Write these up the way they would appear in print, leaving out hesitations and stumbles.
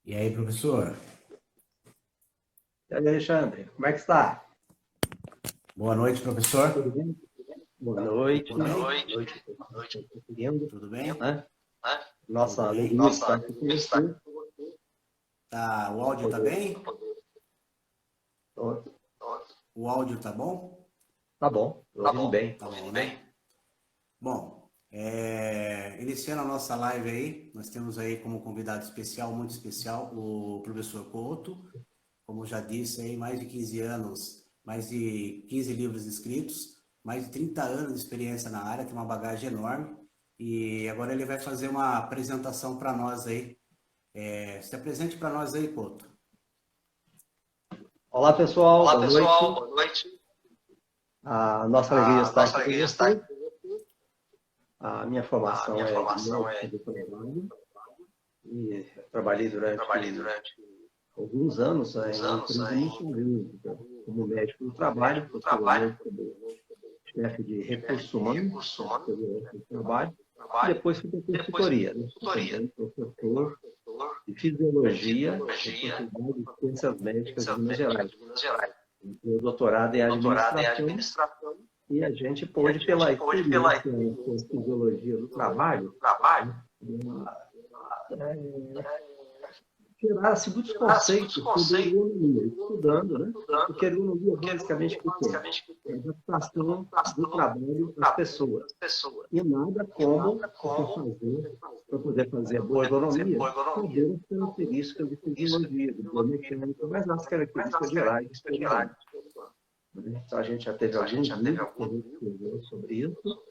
E aí, professor? E aí, Alexandre, como é que está? Boa noite, professor. Tudo bem? Boa noite. Tudo bem? Boa noite. Conseguindo, Tudo bem? né? Tudo Nossa bem? alegria de estar aqui com você. Tá, o áudio tá bem? O áudio tá bom? Tá bom, tô ouvindo bem. Tá bom, né? Bom, iniciando a nossa live aí, nós temos aí como convidado especial, muito especial, o professor Couto. Como já disse aí, mais de 15 anos, mais de 15 livros escritos, mais de 30 anos de experiência na área, tem uma bagagem enorme. E agora ele vai fazer uma apresentação para nós aí. Se apresente para nós aí, Couto. Olá, pessoal, boa noite. A nossa alegria de estar aqui com você. A minha formação é de médico do trabalho e trabalhei durante alguns anos em uma empresa multijurídica como médico do trabalho, posteriormente como chefe de recursos humanos, segurança do trabalho, e depois fui para a consultoria, né? Sou também professor de fisiologia da Faculdade de Ciências Médicas de Minas Gerais. Tenho doutorado em administração e a gente pôde, pela experiência com fisiologia do trabalho, tirar assim, muitos conceitos sobre ergonomia, estudando, né? Porque ergonomia basicamente o que é? É a adaptação do trabalho às pessoas. E nada como para poder fazer a boa ergonomia, saber as características de fisiologia, de biomecânica, mas as características gerais de ergonomia. Então, a gente já teve alguns livros que a gente escreveu sobre isso,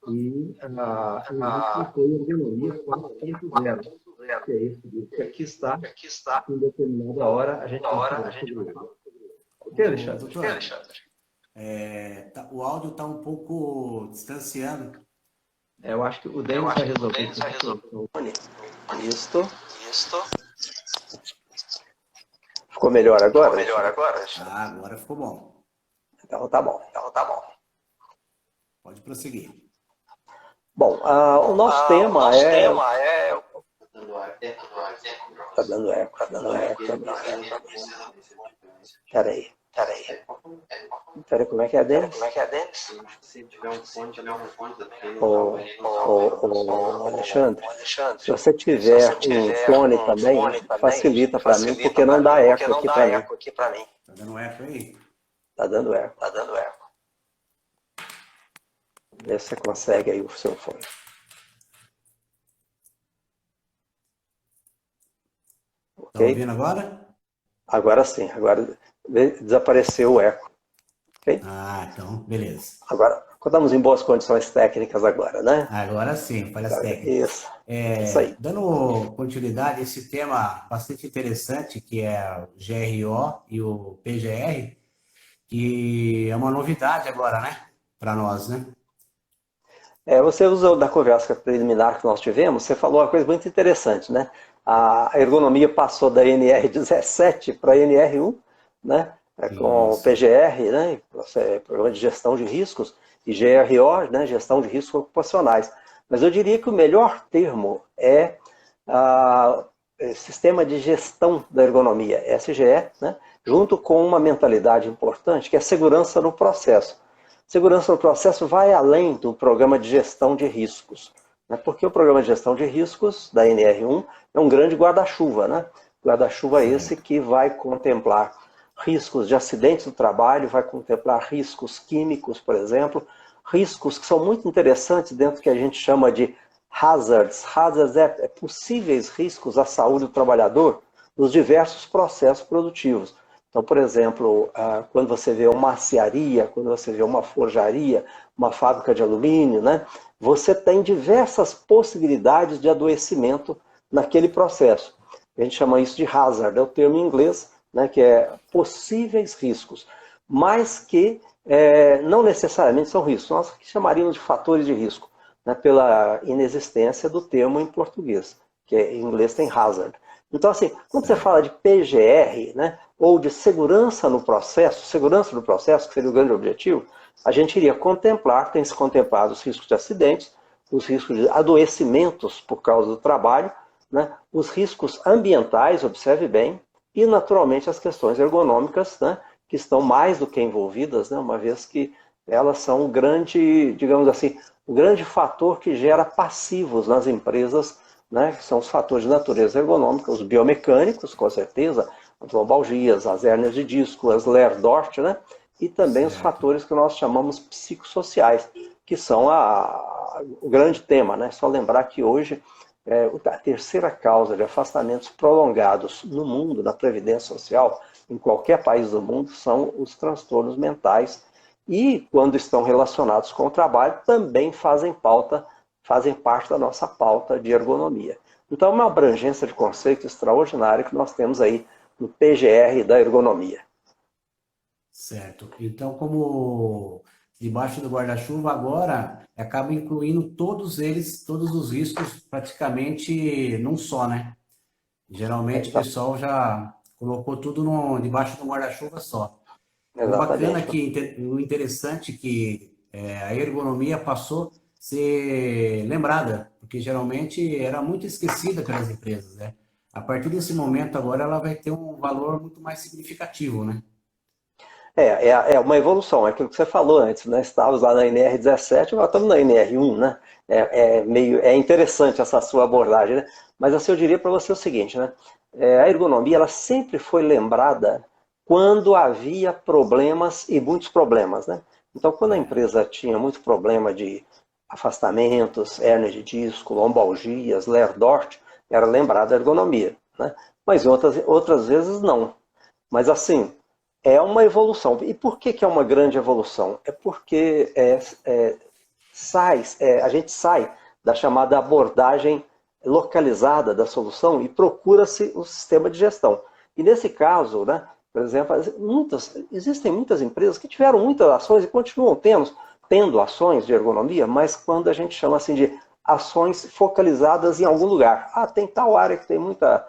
e a gente foi a ergonomia 4.0. Que é esse livro que aqui está, em determinada hora a gente vai falar sobre isso. Ok, Alexandre? Doutor, o áudio está um pouco distanciando. Eu acho que o Denis vai resolver isso. Isto. Ficou melhor agora? Ah, agora ficou bom. Então tá bom. Pode prosseguir. Bom, o nosso tema é... Tá dando eco também. Peraí, como é que é, Denis? Se tiver um fone, já não responde da Alexandre, se você tiver um fone também, facilita para mim, porque não dá eco aqui para mim. Tá dando eco aí? Tá dando eco. Vê se você consegue aí o seu fone. Tá ouvindo agora? Agora sim, agora desapareceu o eco. Okay? Ah, então, beleza. Agora, estamos em boas condições técnicas agora, né? Agora sim, falhas técnicas. Isso aí. Dando continuidade a esse tema bastante interessante, que é o GRO e o PGR, que é uma novidade agora, né? Para nós, né? Você usou da conversa preliminar que nós tivemos, você falou uma coisa muito interessante, né? A ergonomia passou da NR17 para a NR1, né? Com o PGR, né? Programa de gestão de riscos, e GRO, né? Gestão de riscos ocupacionais. Mas eu diria que o melhor termo é Sistema de Gestão da Ergonomia, SGE, né? Junto com uma mentalidade importante, que é segurança no processo. Segurança no processo vai além do programa de gestão de riscos, né? Porque o programa de gestão de riscos da NR1 é um grande guarda-chuva, né? Guarda-chuva esse que vai contemplar riscos de acidentes do trabalho, vai contemplar riscos químicos, por exemplo, riscos que são muito interessantes dentro do que a gente chama de hazards. Hazards é possíveis riscos à saúde do trabalhador nos diversos processos produtivos. Então, por exemplo, quando você vê uma aciaria, quando você vê uma forjaria, uma fábrica de alumínio, né, você tem diversas possibilidades de adoecimento naquele processo. A gente chama isso de hazard, é o termo em inglês, né, que é possíveis riscos, mas que não necessariamente são riscos. Nós chamaríamos de fatores de risco, né, pela inexistência do termo em português, que em inglês tem hazard. Então, assim, quando você fala de PGR, né, ou de segurança no processo, que seria o grande objetivo, a gente iria contemplar, tem se contemplado os riscos de acidentes, os riscos de adoecimentos por causa do trabalho, né, os riscos ambientais, observe bem, e naturalmente as questões ergonômicas, né, que estão mais do que envolvidas, né, uma vez que elas são um grande, digamos assim, um grande fator que gera passivos nas empresas, né, que são os fatores de natureza ergonômica, os biomecânicos, com certeza, as lombalgias, as hérnias de disco, as Ler-Dort, né, e também os Certo. fatores que nós chamamos psicossociais, que são o grande tema, né? Só lembrar que hoje a terceira causa de afastamentos prolongados no mundo, na Previdência Social, em qualquer país do mundo, são os transtornos mentais e, quando estão relacionados com o trabalho, também fazem parte da nossa pauta de ergonomia. Então, é uma abrangência de conceito extraordinária que nós temos aí no PGR da ergonomia. Certo. Então, como debaixo do guarda-chuva agora, acaba incluindo todos eles, todos os riscos praticamente num só, né? Geralmente o pessoal já colocou tudo debaixo do guarda-chuva só. E o bacana Exatamente. o interessante que a ergonomia passou a ser lembrada, porque geralmente era muito esquecida pelas empresas, né? A partir desse momento agora ela vai ter um valor muito mais significativo, né? É uma evolução, é aquilo que você falou antes, né? Estávamos lá na NR17, agora estamos na NR1, né? É interessante essa sua abordagem, né? Mas assim, eu diria para você o seguinte, né? A ergonomia ela sempre foi lembrada quando havia problemas e muitos problemas, né? Então, quando a empresa tinha muito problema de afastamentos, hérnia de disco, lombalgias, Ler-Dort, era lembrada a ergonomia, né? Mas outras vezes não. Mas assim, é uma evolução. E por que é uma grande evolução? É porque a gente sai da chamada abordagem localizada da solução e procura-se o sistema de gestão. E nesse caso, né, por exemplo, existem muitas empresas que tiveram muitas ações e continuam tendo ações de ergonomia, mas quando a gente chama assim de ações focalizadas em algum lugar. Tem tal área que tem muita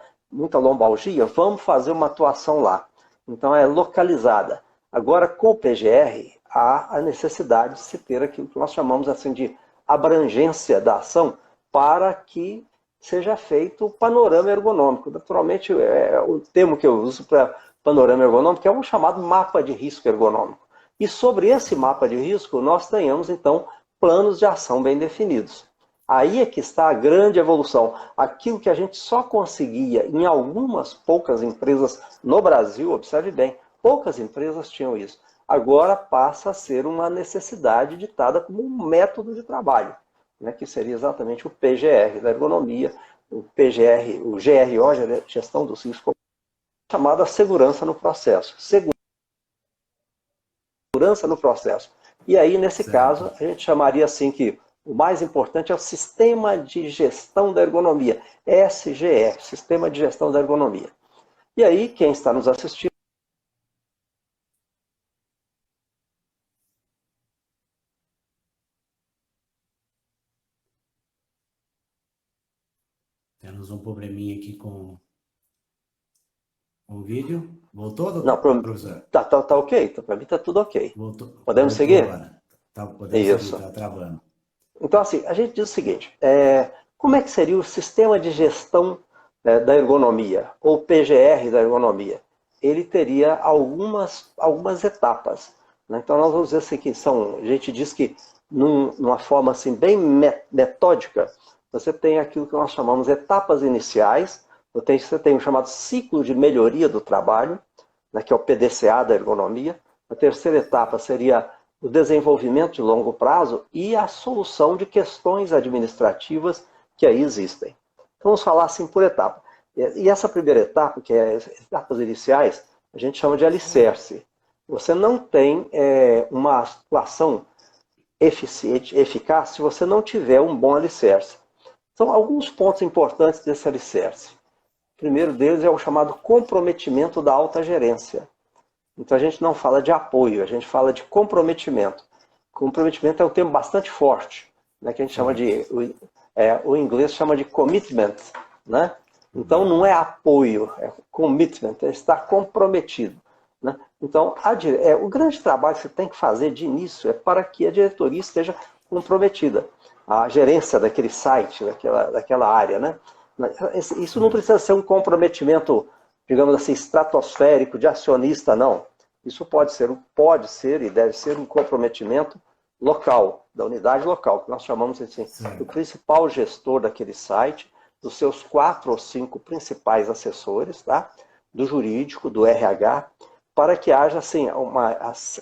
lombalgia, vamos fazer uma atuação lá. Então é localizada. Agora, com o PGR, há a necessidade de se ter aquilo que nós chamamos assim de abrangência da ação para que seja feito o panorama ergonômico. Naturalmente, o termo que eu uso para panorama ergonômico é um chamado mapa de risco ergonômico. E sobre esse mapa de risco, nós tenhamos, então, planos de ação bem definidos. Aí é que está a grande evolução. Aquilo que a gente só conseguia em algumas poucas empresas no Brasil, observe bem, poucas empresas tinham isso. Agora passa a ser uma necessidade ditada como um método de trabalho, né, que seria exatamente o PGR da ergonomia, o PGR, o GRO, gestão dos riscos, chamada segurança no processo. Segurança no processo. E aí, nesse caso, a gente chamaria assim que o mais importante é o Sistema de Gestão da Ergonomia, SGE, Sistema de Gestão da Ergonomia. E aí, quem está nos assistindo, Temos um probleminha aqui com o vídeo. Voltou, não, professor? tá ok, para mim está tudo ok. Voltou, Podemos voltou seguir? agora. Podemos seguir, Isso. está travando. Então, assim, a gente diz o seguinte, como é que seria o sistema de gestão da ergonomia, ou PGR da ergonomia? Ele teria algumas etapas, né? Então, nós vamos dizer assim, a gente diz que, numa forma assim, bem metódica, você tem aquilo que nós chamamos etapas iniciais, você tem o chamado ciclo de melhoria do trabalho, né, que é o PDCA da ergonomia. A terceira etapa seria o desenvolvimento de longo prazo e a solução de questões administrativas que aí existem. Então, vamos falar assim por etapa. E essa primeira etapa, que é as etapas iniciais, a gente chama de alicerce. Você não tem uma atuação eficiente, eficaz, se você não tiver um bom alicerce. São alguns pontos importantes desse alicerce. O primeiro deles é o chamado comprometimento da alta gerência. Então a gente não fala de apoio, a gente fala de comprometimento. Comprometimento é um termo bastante forte, né, que a gente chama o inglês chama de commitment, né? Então não é apoio, é commitment, é estar comprometido, né? Então o grande trabalho que você tem que fazer de início é para que a diretoria esteja comprometida, a gerência daquele site, daquela área, né? Isso não precisa ser um comprometimento, digamos assim, estratosférico de acionista, não. Isso pode ser e deve ser um comprometimento local, da unidade local, que nós chamamos assim, do principal gestor daquele site, dos seus 4 ou 5 principais assessores, tá? Do jurídico, do RH, para que haja assim,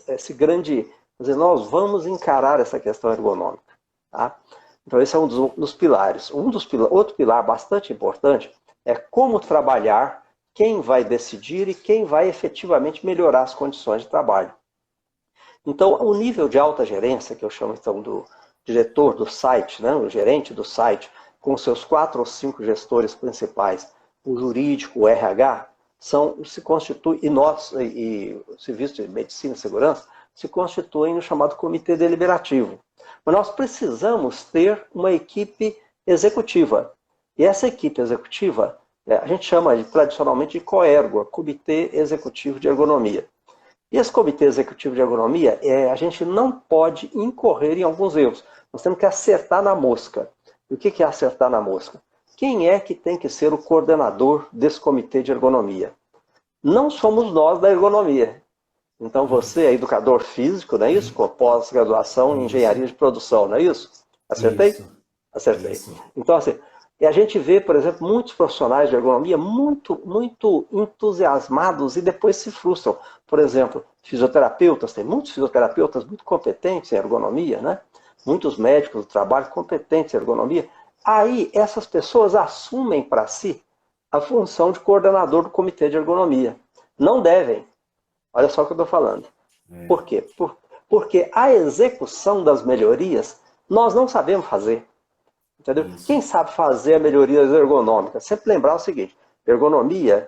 esse grande... Quer dizer, nós vamos encarar essa questão ergonômica. Tá? Então, esse é um dos pilares. Outro pilar bastante importante é como trabalhar, quem vai decidir e quem vai efetivamente melhorar as condições de trabalho. Então, o nível de alta gerência, que eu chamo então do diretor do site, né, o gerente do site, com seus 4 ou 5 gestores principais, o jurídico, o RH, se constitui, e o Serviço de Medicina e Segurança, se constituem no chamado Comitê Deliberativo. Mas nós precisamos ter uma equipe executiva. E essa equipe executiva, a gente chama tradicionalmente de COERGO, Comitê Executivo de Ergonomia. E esse Comitê Executivo de Ergonomia, a gente não pode incorrer em alguns erros. Nós temos que acertar na mosca. E o que é acertar na mosca? Quem é que tem que ser o coordenador desse Comitê de Ergonomia? Não somos nós da ergonomia. Então você é educador físico, não é isso? Com pós-graduação em engenharia de produção, não é isso? Acertei? Isso. Acertei. Isso. Então, assim, e a gente vê, por exemplo, muitos profissionais de ergonomia muito entusiasmados e depois se frustram. Por exemplo, fisioterapeutas, tem muitos fisioterapeutas muito competentes em ergonomia, né? Muitos médicos do trabalho competentes em ergonomia. Aí, essas pessoas assumem para si a função de coordenador do comitê de ergonomia. Não devem. Olha só o que eu estou falando. Por quê? Porque a execução das melhorias nós não sabemos fazer. Entendeu? Quem sabe fazer a melhoria ergonômica? Sempre lembrar o seguinte,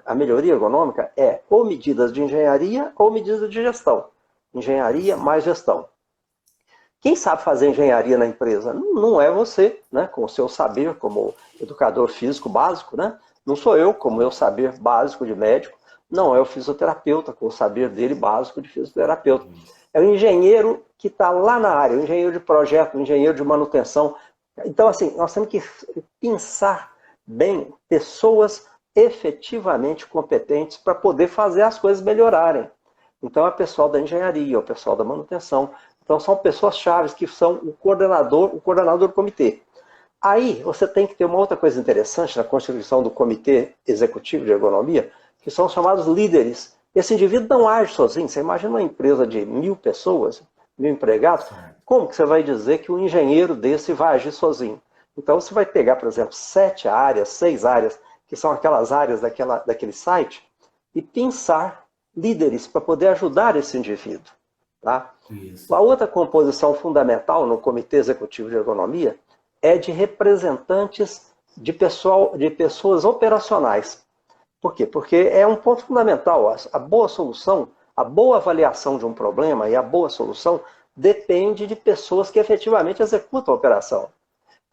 a melhoria ergonômica é ou medidas de engenharia ou medidas de gestão. Engenharia mais gestão. Quem sabe fazer engenharia na empresa? Não é você, né? Com o seu saber como educador físico básico, né? Não sou eu, com o meu saber básico de médico. Não é o fisioterapeuta, com o saber dele básico de fisioterapeuta. É o engenheiro que está lá na área, o engenheiro de projeto, o engenheiro de manutenção. Então, assim, nós temos que pensar bem pessoas efetivamente competentes para poder fazer as coisas melhorarem. Então, é o pessoal da engenharia, o pessoal da manutenção. Então, são pessoas-chave que são o coordenador do comitê. Aí, você tem que ter uma outra coisa interessante na constituição do Comitê Executivo de Ergonomia, que são chamados líderes. Esse indivíduo não age sozinho. Você imagina uma empresa de 1.000 pessoas, 1.000 empregados, como que você vai dizer que um engenheiro desse vai agir sozinho? Então você vai pegar, por exemplo, 7 áreas, 6 áreas, que são aquelas áreas daquele site, e pensar líderes para poder ajudar esse indivíduo. Tá? A outra composição fundamental no Comitê Executivo de Ergonomia é de representantes de pessoas operacionais. Por quê? Porque é um ponto fundamental. A boa solução, a boa avaliação de um problema e a boa solução depende de pessoas que efetivamente executam a operação.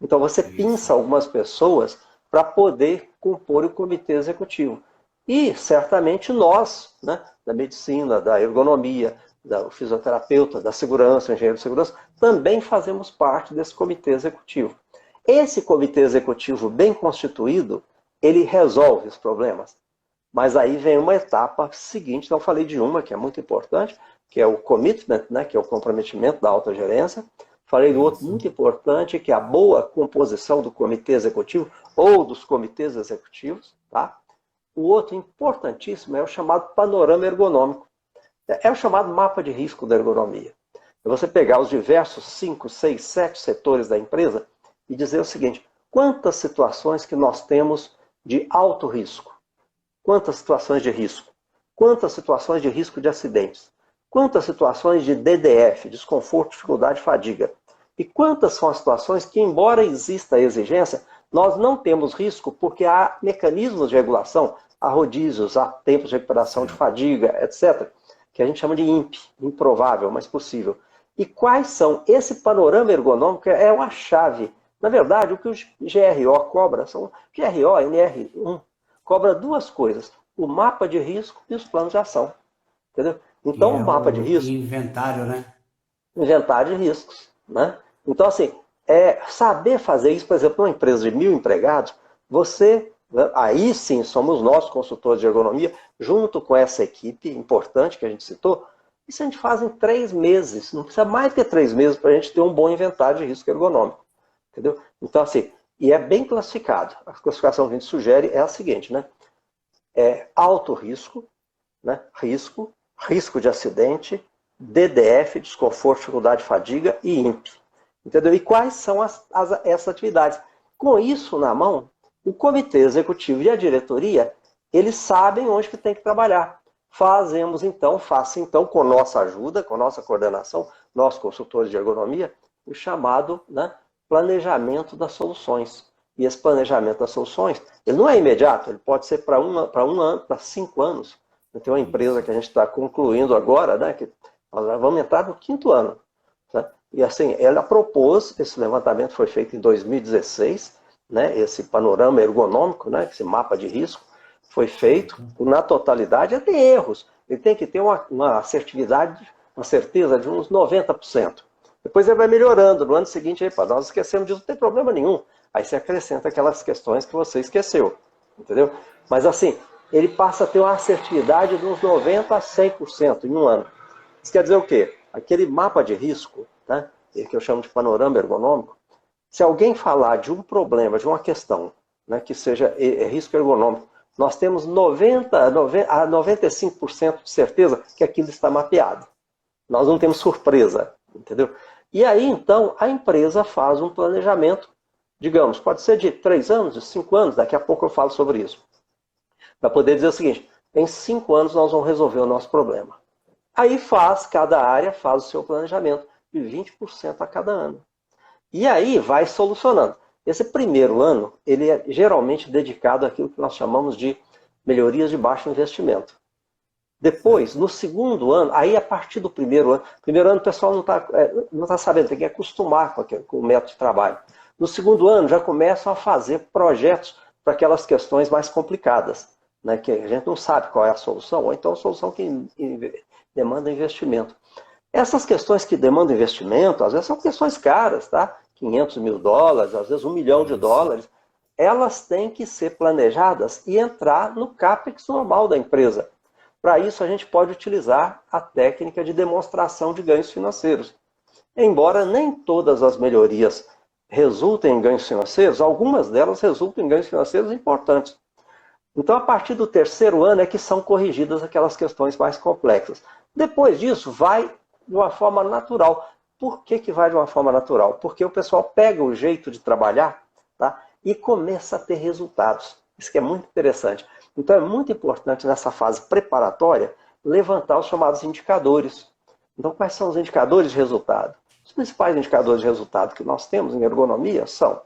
Então você pinça algumas pessoas para poder compor o comitê executivo. E certamente nós, né, da medicina, da ergonomia, do fisioterapeuta, da segurança, engenheiro de segurança, também fazemos parte desse comitê executivo. Esse comitê executivo bem constituído, ele resolve os problemas. Mas aí vem uma etapa seguinte, então eu falei de uma que é muito importante, que é o commitment, né, que é o comprometimento da alta gerência. Falei do outro muito importante, que é a boa composição do comitê executivo ou dos comitês executivos. Tá? O outro importantíssimo é o chamado panorama ergonômico. É o chamado mapa de risco da ergonomia. É você pegar os diversos 5, 6, 7 setores da empresa e dizer o seguinte, quantas situações que nós temos de alto risco? Quantas situações de risco? Quantas situações de risco de acidentes? Quantas situações de DDF, desconforto, dificuldade, fadiga? E quantas são as situações que, embora exista a exigência, nós não temos risco porque há mecanismos de regulação, há rodízios, há tempos de recuperação de fadiga, etc., que a gente chama de INP, improvável, mas possível. E quais são? Esse panorama ergonômico é uma chave. Na verdade, o que o GRO cobra, GRO, NR1, cobra 2 coisas, o mapa de risco e os planos de ação. Entendeu? Então, o mapa de risco... Inventário, né? Inventário de riscos. Né? Então, assim, saber fazer isso, por exemplo, numa empresa de 1.000 empregados, você, aí sim, somos nós, consultores de ergonomia, junto com essa equipe importante que a gente citou, isso a gente faz em 3 meses, não precisa mais do que 3 meses para a gente ter um bom inventário de risco ergonômico, entendeu? Então, assim, e é bem classificado. A classificação que a gente sugere é a seguinte, né? É alto risco, né? Risco de acidente, DDF, desconforto, dificuldade, fadiga e INPE. Entendeu? E quais são essas atividades? Com isso na mão, o comitê executivo e a diretoria, eles sabem onde que tem que trabalhar. Faça então, com nossa ajuda, com nossa coordenação, nós consultores de ergonomia, o chamado, né, planejamento das soluções. E esse planejamento das soluções, ele não é imediato, ele pode ser para um ano, para 5 anos. Tem uma empresa que a gente está concluindo agora, né, que nós vamos entrar no 5º ano. Tá? E assim, ela propôs, esse levantamento foi feito em 2016, né, esse panorama ergonômico, né, esse mapa de risco, foi feito, na totalidade, tem erros. Ele tem que ter uma assertividade, uma certeza de uns 90%. Depois ele vai melhorando. No ano seguinte, nós esquecemos disso, não tem problema nenhum. Aí você acrescenta aquelas questões que você esqueceu. Entendeu? Mas assim, ele passa a ter uma assertividade de uns 90% a 100% em um ano. Isso quer dizer o quê? Aquele mapa de risco, né, que eu chamo de panorama ergonômico, se alguém falar de um problema, de uma questão, né, que seja risco ergonômico, nós temos 90 a 95% de certeza que aquilo está mapeado. Nós não temos surpresa, entendeu? E aí, então, a empresa faz um planejamento, digamos, pode ser de 3 anos, de 5 anos, daqui a pouco eu falo sobre isso. Para poder dizer o seguinte, em 5 anos nós vamos resolver o nosso problema. Aí cada área faz o seu planejamento, de 20% a cada ano. E aí vai solucionando. Esse primeiro ano, ele é geralmente dedicado àquilo que nós chamamos de melhorias de baixo investimento. Depois, no segundo ano, aí a partir do primeiro ano o pessoal não está sabendo, tem que acostumar com o método de trabalho. No segundo ano, já começam a fazer projetos para aquelas questões mais complicadas, né, que a gente não sabe qual é a solução, ou então a solução que demanda investimento. Essas questões que demandam investimento, às vezes são questões caras, tá? $500 mil, às vezes $1 milhão, elas têm que ser planejadas e entrar no CAPEX normal da empresa. Para isso, a gente pode utilizar a técnica de demonstração de ganhos financeiros. Embora nem todas as melhorias resultem em ganhos financeiros, algumas delas resultam em ganhos financeiros importantes. Então, a partir do 3º ano é que são corrigidas aquelas questões mais complexas. Depois disso, vai de uma forma natural. Por que vai de uma forma natural? Porque o pessoal pega o jeito de trabalhar, tá, e começa a ter resultados. Isso que é muito interessante. Então é muito importante nessa fase preparatória levantar os chamados indicadores. Então quais são os indicadores de resultado? Os principais indicadores de resultado que nós temos em ergonomia são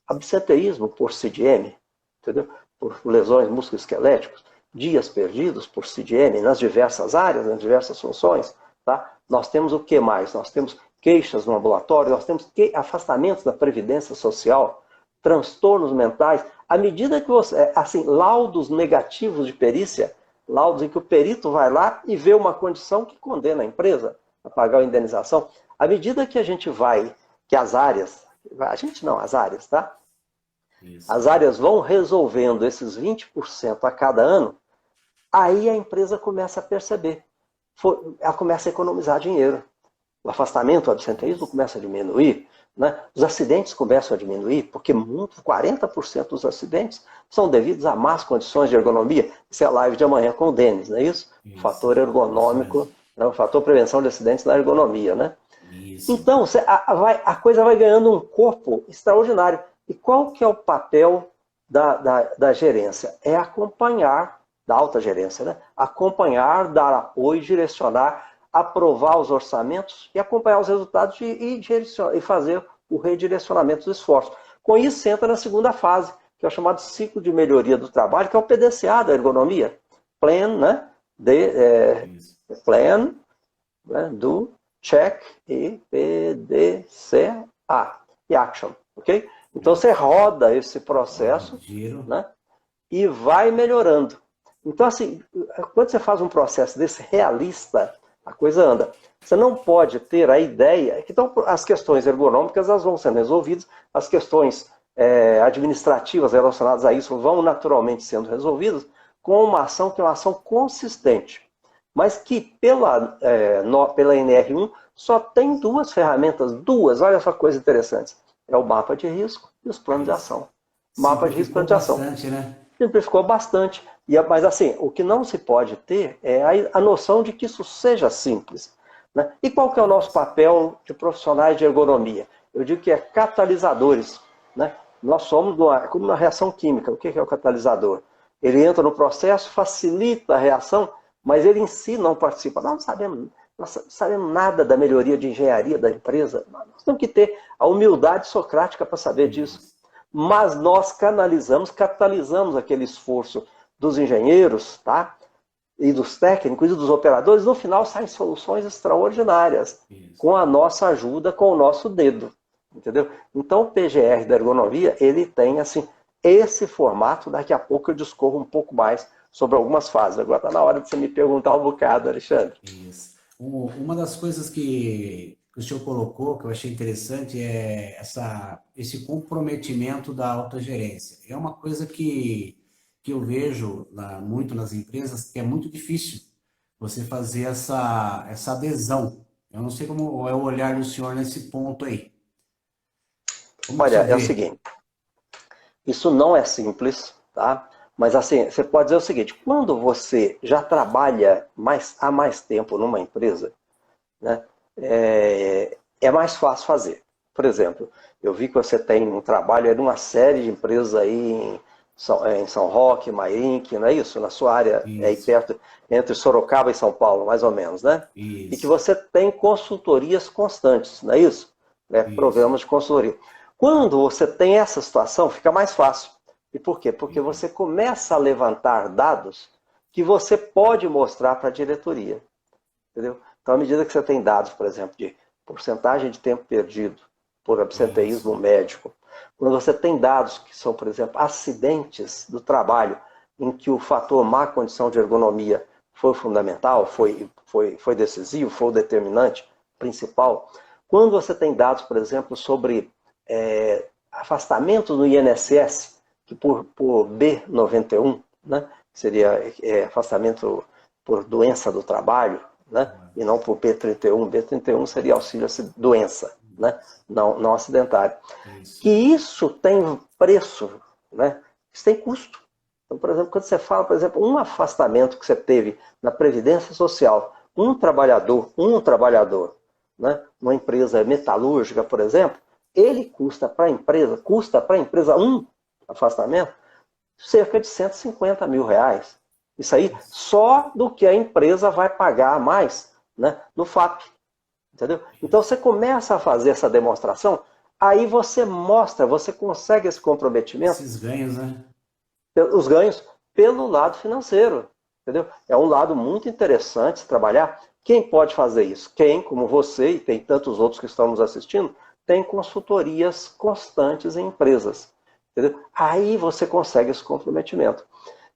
absenteísmo por CDM, entendeu? Por lesões musculoesqueléticas, dias perdidos por CDM nas diversas áreas, nas diversas funções. Tá? Nós temos o que mais? Nós temos queixas no ambulatório, nós temos afastamentos da previdência social, transtornos mentais. À medida que você, assim, laudos negativos de perícia, laudos em que o perito vai lá e vê uma condição que condena a empresa a pagar a indenização, à medida que a gente vai, que as áreas, as áreas, tá? Isso. As áreas vão resolvendo esses 20% a cada ano, aí a empresa começa a perceber. Ela começa a economizar dinheiro. O afastamento, o absenteísmo começa a diminuir, né? Os acidentes começam a diminuir, porque 40% dos acidentes são devidos a más condições de ergonomia. Isso é a live de amanhã com o Denis, não é isso? Isso. Fator ergonômico, né? O fator prevenção de acidentes na ergonomia, né? Isso. Então, a coisa vai ganhando um corpo extraordinário. E qual que é o papel da gerência? É acompanhar, da alta gerência, né? Acompanhar, dar apoio, direcionar, aprovar os orçamentos e acompanhar os resultados e fazer o redirecionamento dos esforços. Com isso, você entra na segunda fase, que é o chamado ciclo de melhoria do trabalho, que é o PDCA da ergonomia. Plan, né? Plan, né? Do, check e PDCA. E action, ok? Então você roda esse processo, né? E vai melhorando. Então, assim, quando você faz um processo desse realista, a coisa anda. Você não pode ter a ideia que então, as questões ergonômicas elas vão sendo resolvidas, as questões administrativas relacionadas a isso vão naturalmente sendo resolvidas com uma ação que é uma ação consistente, mas que pela NR1 só tem duas ferramentas, olha só coisa interessante, é o mapa de risco e os planos de ação. Mapa de risco e plano de ação. Né? Simplificou bastante. Mas assim, o que não se pode ter é a noção de que isso seja simples. Né? E qual que é o nosso papel de profissionais de ergonomia? Eu digo que é catalisadores. Né? Nós somos como uma reação química. O que é o catalisador? Ele entra no processo, facilita a reação, mas ele em si não participa. Nós não sabemos nada da melhoria de engenharia da empresa. Nós temos que ter a humildade socrática para saber disso. Mas nós catalisamos aquele esforço dos engenheiros, tá? E dos técnicos e dos operadores. No final saem soluções extraordinárias, com a nossa ajuda, com o nosso dedo. Entendeu? Então o PGR da ergonomia, ele tem assim, esse formato. Daqui a pouco eu discorro um pouco mais sobre algumas fases. Agora está na hora de você me perguntar um bocado, Alexandre. Isso. Uma das coisas que o senhor colocou, que eu achei interessante, é esse comprometimento da alta gerência. É uma coisa que eu vejo muito nas empresas, que é muito difícil você fazer essa adesão. Eu não sei como é o olhar do senhor nesse ponto aí. Olha, é o seguinte, isso não é simples, tá? Mas assim, você pode dizer o seguinte, quando você já trabalha há mais tempo numa empresa, né, é mais fácil fazer. Por exemplo, eu vi que você tem um trabalho numa série de empresas aí em São Roque, Mairink, não é isso? Na sua área, aí perto, entre Sorocaba e São Paulo, mais ou menos, né? Isso. E que você tem consultorias constantes, não é isso? Programas de consultoria. Quando você tem essa situação, fica mais fácil. E por quê? Porque você começa a levantar dados que você pode mostrar para a diretoria. Entendeu? Então, à medida que você tem dados, por exemplo, de porcentagem de tempo perdido por absenteísmo médico, quando você tem dados que são, por exemplo, acidentes do trabalho, em que o fator má condição de ergonomia foi fundamental, foi decisivo, foi o determinante principal. Quando você tem dados, por exemplo, sobre afastamento no INSS, que por B91, né, seria afastamento por doença do trabalho, né, e não por B31. B31 seria auxílio doença, né, não acidentário. Isso. Que isso tem preço, né, isso tem custo. Então, por exemplo, quando você fala, por exemplo, um afastamento que você teve na Previdência Social, um trabalhador, né, numa empresa metalúrgica, por exemplo, ele custa para a empresa um afastamento cerca de R$150 mil. Isso aí só do que a empresa vai pagar a mais, né, no FAP. Entendeu? Então você começa a fazer essa demonstração, aí você mostra, você consegue esse comprometimento. Esses ganhos, né? Os ganhos pelo lado financeiro. Entendeu? É um lado muito interessante de trabalhar. Quem pode fazer isso? Quem, como você e tem tantos outros que estão nos assistindo, tem consultorias constantes em empresas. Entendeu? Aí você consegue esse comprometimento.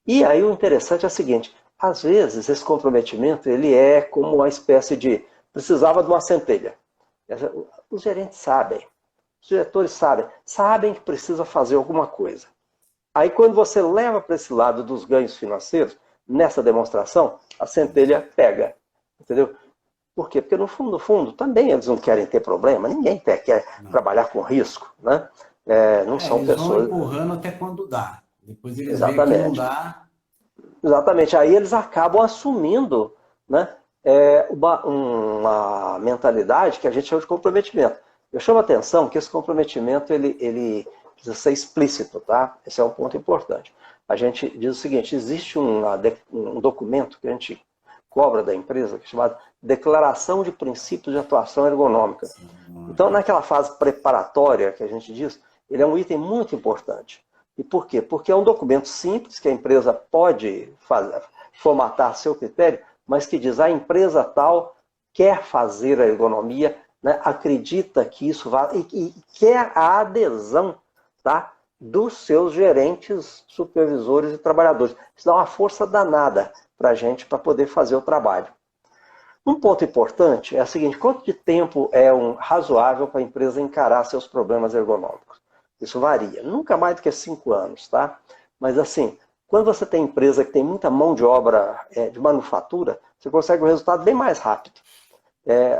E aí o interessante é o seguinte, às vezes esse comprometimento ele é como uma espécie de, precisava de uma centelha. Os gerentes sabem, os diretores sabem que precisa fazer alguma coisa. Aí quando você leva para esse lado dos ganhos financeiros, nessa demonstração, a centelha pega. Entendeu? Por quê? Porque no fundo, também eles não querem ter problema, ninguém quer trabalhar com risco, né? Não são eles pessoas... vão empurrando até quando dá. Depois eles Exatamente. veem que não dá. Exatamente. Aí eles acabam assumindo, né, uma mentalidade que a gente chama de comprometimento. Eu chamo a atenção que esse comprometimento ele precisa ser explícito, tá? Esse é um ponto importante. A gente diz o seguinte, existe um documento que a gente cobra da empresa, que é chamado Declaração de Princípios de Atuação Ergonômica. Então, naquela fase preparatória que a gente diz, ele é um item muito importante. E por quê? Porque é um documento simples que a empresa pode formatar a seu critério, mas que diz a empresa tal quer fazer a ergonomia, né, acredita que isso vai e quer a adesão, tá, dos seus gerentes, supervisores e trabalhadores. Isso dá uma força danada para a gente para poder fazer o trabalho. Um ponto importante é o seguinte, quanto de tempo é razoável para a empresa encarar seus problemas ergonômicos? Isso varia. Nunca mais do que 5 anos, tá? Mas assim, quando você tem empresa que tem muita mão de obra de manufatura, você consegue um resultado bem mais rápido.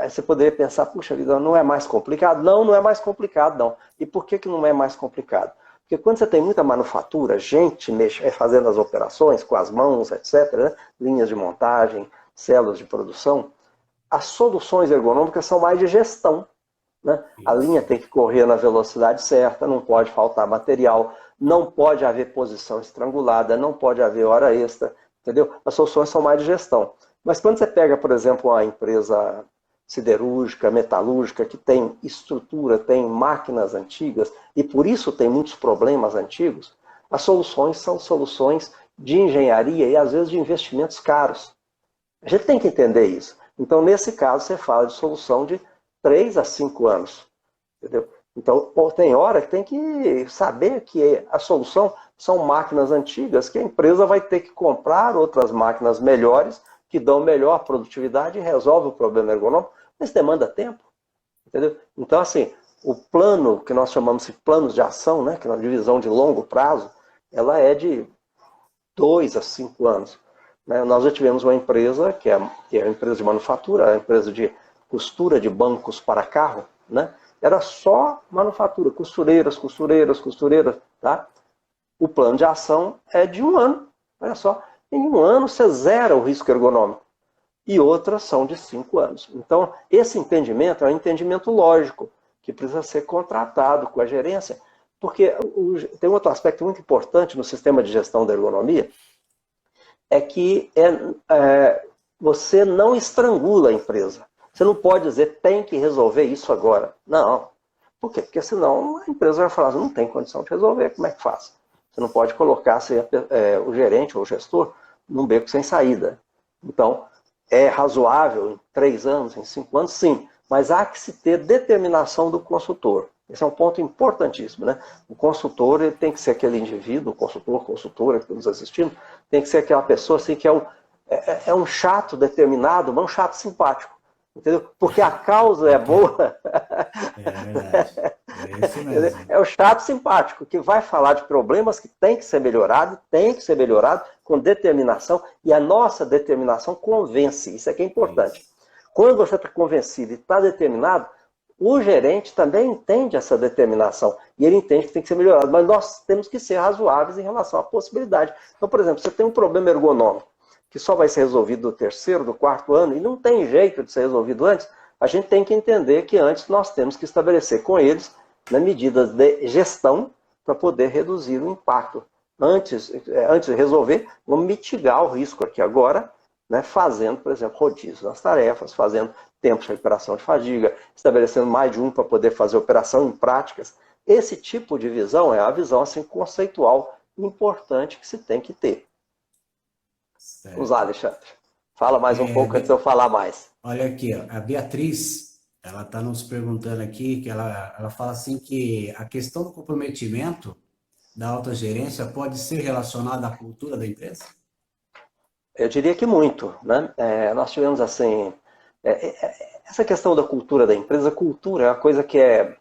Aí você poderia pensar, puxa vida, não é mais complicado? Não, não é mais complicado, não. E por que não é mais complicado? Porque quando você tem muita manufatura, gente fazendo as operações com as mãos, etc., né? Linhas de montagem, células de produção, as soluções ergonômicas são mais de gestão. Né? A linha tem que correr na velocidade certa, não pode faltar material, não pode haver posição estrangulada, não pode haver hora extra, entendeu? As soluções são mais de gestão. Mas quando você pega, por exemplo, uma empresa siderúrgica, metalúrgica, que tem estrutura, tem máquinas antigas, e por isso tem muitos problemas antigos, as soluções são soluções de engenharia e às vezes de investimentos caros. A gente tem que entender isso. Então, nesse caso, você fala de solução de 3 a 5 anos. Entendeu? Então, tem hora que tem que saber que a solução são máquinas antigas, que a empresa vai ter que comprar outras máquinas melhores, que dão melhor produtividade e resolvem o problema ergonômico, mas demanda tempo. Entendeu? Então, assim, o plano, que nós chamamos de planos de ação, né, que é uma divisão de longo prazo, ela é de 2 a 5 anos. Né? Nós já tivemos uma empresa, que é uma empresa de manufatura, a empresa de costura de bancos para carro, né? Era só manufatura, costureiras, tá? O plano de ação é de 1 ano, olha só. Em 1 ano você zera o risco ergonômico. E outras são de 5 anos. Então, esse entendimento é um entendimento lógico, que precisa ser contratado com a gerência, porque tem outro aspecto muito importante no sistema de gestão da ergonomia, é que você não estrangula a empresa. Você não pode dizer, tem que resolver isso agora. Não. Por quê? Porque senão a empresa vai falar, não tem condição de resolver, como é que faz? Você não pode colocar o gerente ou o gestor num beco sem saída. Então, é razoável em 3 anos, em 5 anos, sim. Mas há que se ter determinação do consultor. Esse é um ponto importantíssimo, né? O consultor ele tem que ser aquele indivíduo, consultora que estamos assistindo, tem que ser aquela pessoa assim, que é um chato determinado, mas um chato simpático. Entendeu? Porque a causa é boa. É verdade. É isso mesmo. É o chato simpático, que vai falar de problemas que tem que ser melhorado com determinação, e a nossa determinação convence. Isso aqui é importante. Quando você está convencido e está determinado, o gerente também entende essa determinação. E ele entende que tem que ser melhorado. Mas nós temos que ser razoáveis em relação à possibilidade. Então, por exemplo, você tem um problema ergonômico, que só vai ser resolvido no 3º, do 4º ano, e não tem jeito de ser resolvido antes, a gente tem que entender que antes nós temos que estabelecer com eles medidas de gestão para poder reduzir o impacto. Antes de resolver, vamos mitigar o risco aqui agora, né, fazendo, por exemplo, rodízio nas tarefas, fazendo tempos de recuperação de fadiga, estabelecendo mais de um para poder fazer operação em práticas. Esse tipo de visão é a visão assim, conceitual importante que se tem que ter. Certo. Vamos lá, Alexandre. Fala mais um pouco antes de eu falar mais. Olha aqui, ó, a Beatriz, ela está nos perguntando aqui, que ela fala assim que a questão do comprometimento da alta gerência pode ser relacionada à cultura da empresa? Eu diria que muito, né? Nós tivemos assim, essa questão da cultura da empresa, cultura é uma coisa que a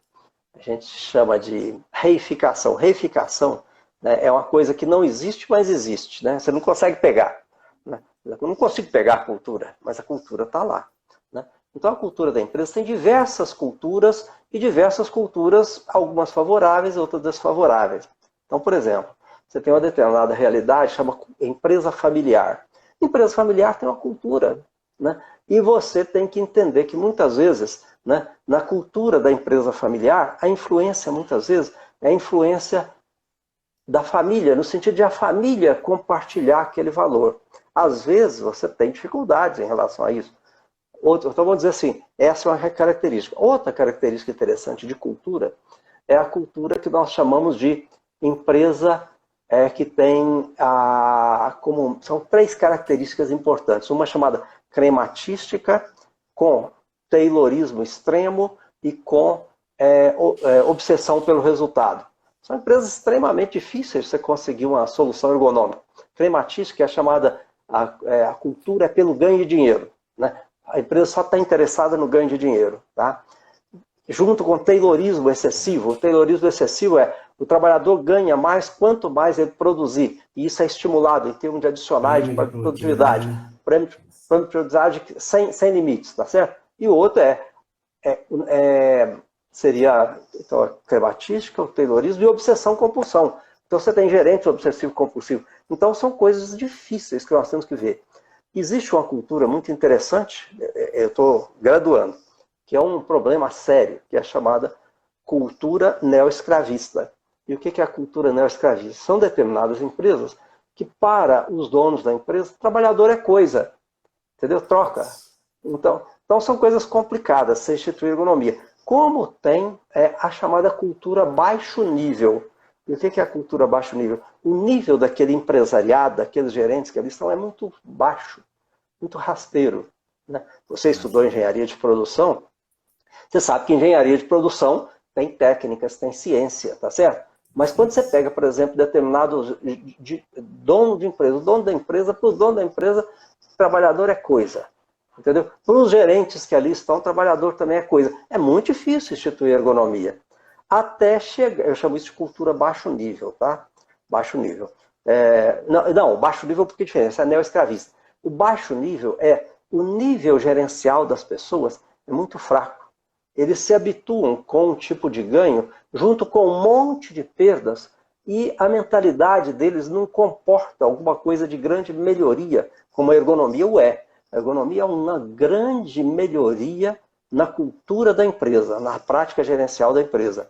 gente chama de reificação. Reificação, né, é uma coisa que não existe, mas existe, né? Você não consegue pegar. Né? Eu não consigo pegar a cultura, mas a cultura está lá. Né? Então a cultura da empresa tem diversas culturas, e diversas culturas, algumas favoráveis, outras desfavoráveis. Então, por exemplo, você tem uma determinada realidade, chama empresa familiar. Empresa familiar tem uma cultura, né? E você tem que entender que muitas vezes, né, na cultura da empresa familiar, a influência muitas vezes é a influência da família, no sentido de a família compartilhar aquele valor. Às vezes você tem dificuldades em relação a isso. Então vamos dizer assim, essa é uma característica. Outra característica interessante de cultura é a cultura que nós chamamos de empresa que tem são 3 características importantes. Uma chamada crematística, com taylorismo extremo e com obsessão pelo resultado. São empresas extremamente difíceis de você conseguir uma solução ergonômica. Crematística é a chamada, a cultura é pelo ganho de dinheiro. Né? A empresa só está interessada no ganho de dinheiro. Tá? Junto com o taylorismo excessivo. O taylorismo excessivo é O trabalhador ganha mais quanto mais ele produzir. E isso é estimulado em termos de adicionais de produtividade. Prêmio de produtividade sem limites, tá certo? E o outro seria então, a crematística, o taylorismo e obsessão-compulsão. Então você tem gerente obsessivo-compulsivo. Então são coisas difíceis que nós temos que ver. Existe uma cultura muito interessante, eu estou graduando, que é um problema sério, que é chamada cultura neoescravista. E o que é a cultura neoescravista? São determinadas empresas que, para os donos da empresa, o trabalhador é coisa. Entendeu? Troca. Então são coisas complicadas, se instituir ergonomia. Como tem a chamada cultura baixo nível. E o que é a cultura baixo nível? O nível daquele empresariado, daqueles gerentes que ali estão, é muito baixo, muito rasteiro. Né? Você estudou engenharia de produção, você sabe que engenharia de produção tem técnicas, tem ciência, tá certo? Mas quando você pega, por exemplo, determinado dono de empresa, o dono da empresa, para o dono da empresa, o trabalhador é coisa. Entendeu? Para os gerentes que ali estão, o trabalhador também é coisa. É muito difícil instituir ergonomia. Até chegar, eu chamo isso de cultura baixo nível, tá? Baixo nível. Não, baixo nível porque é diferente, é neoescravista. O baixo nível o nível gerencial das pessoas é muito fraco. Eles se habituam com um tipo de ganho junto com um monte de perdas e a mentalidade deles não comporta alguma coisa de grande melhoria, como a ergonomia o é. A ergonomia é uma grande melhoria na cultura da empresa, na prática gerencial da empresa.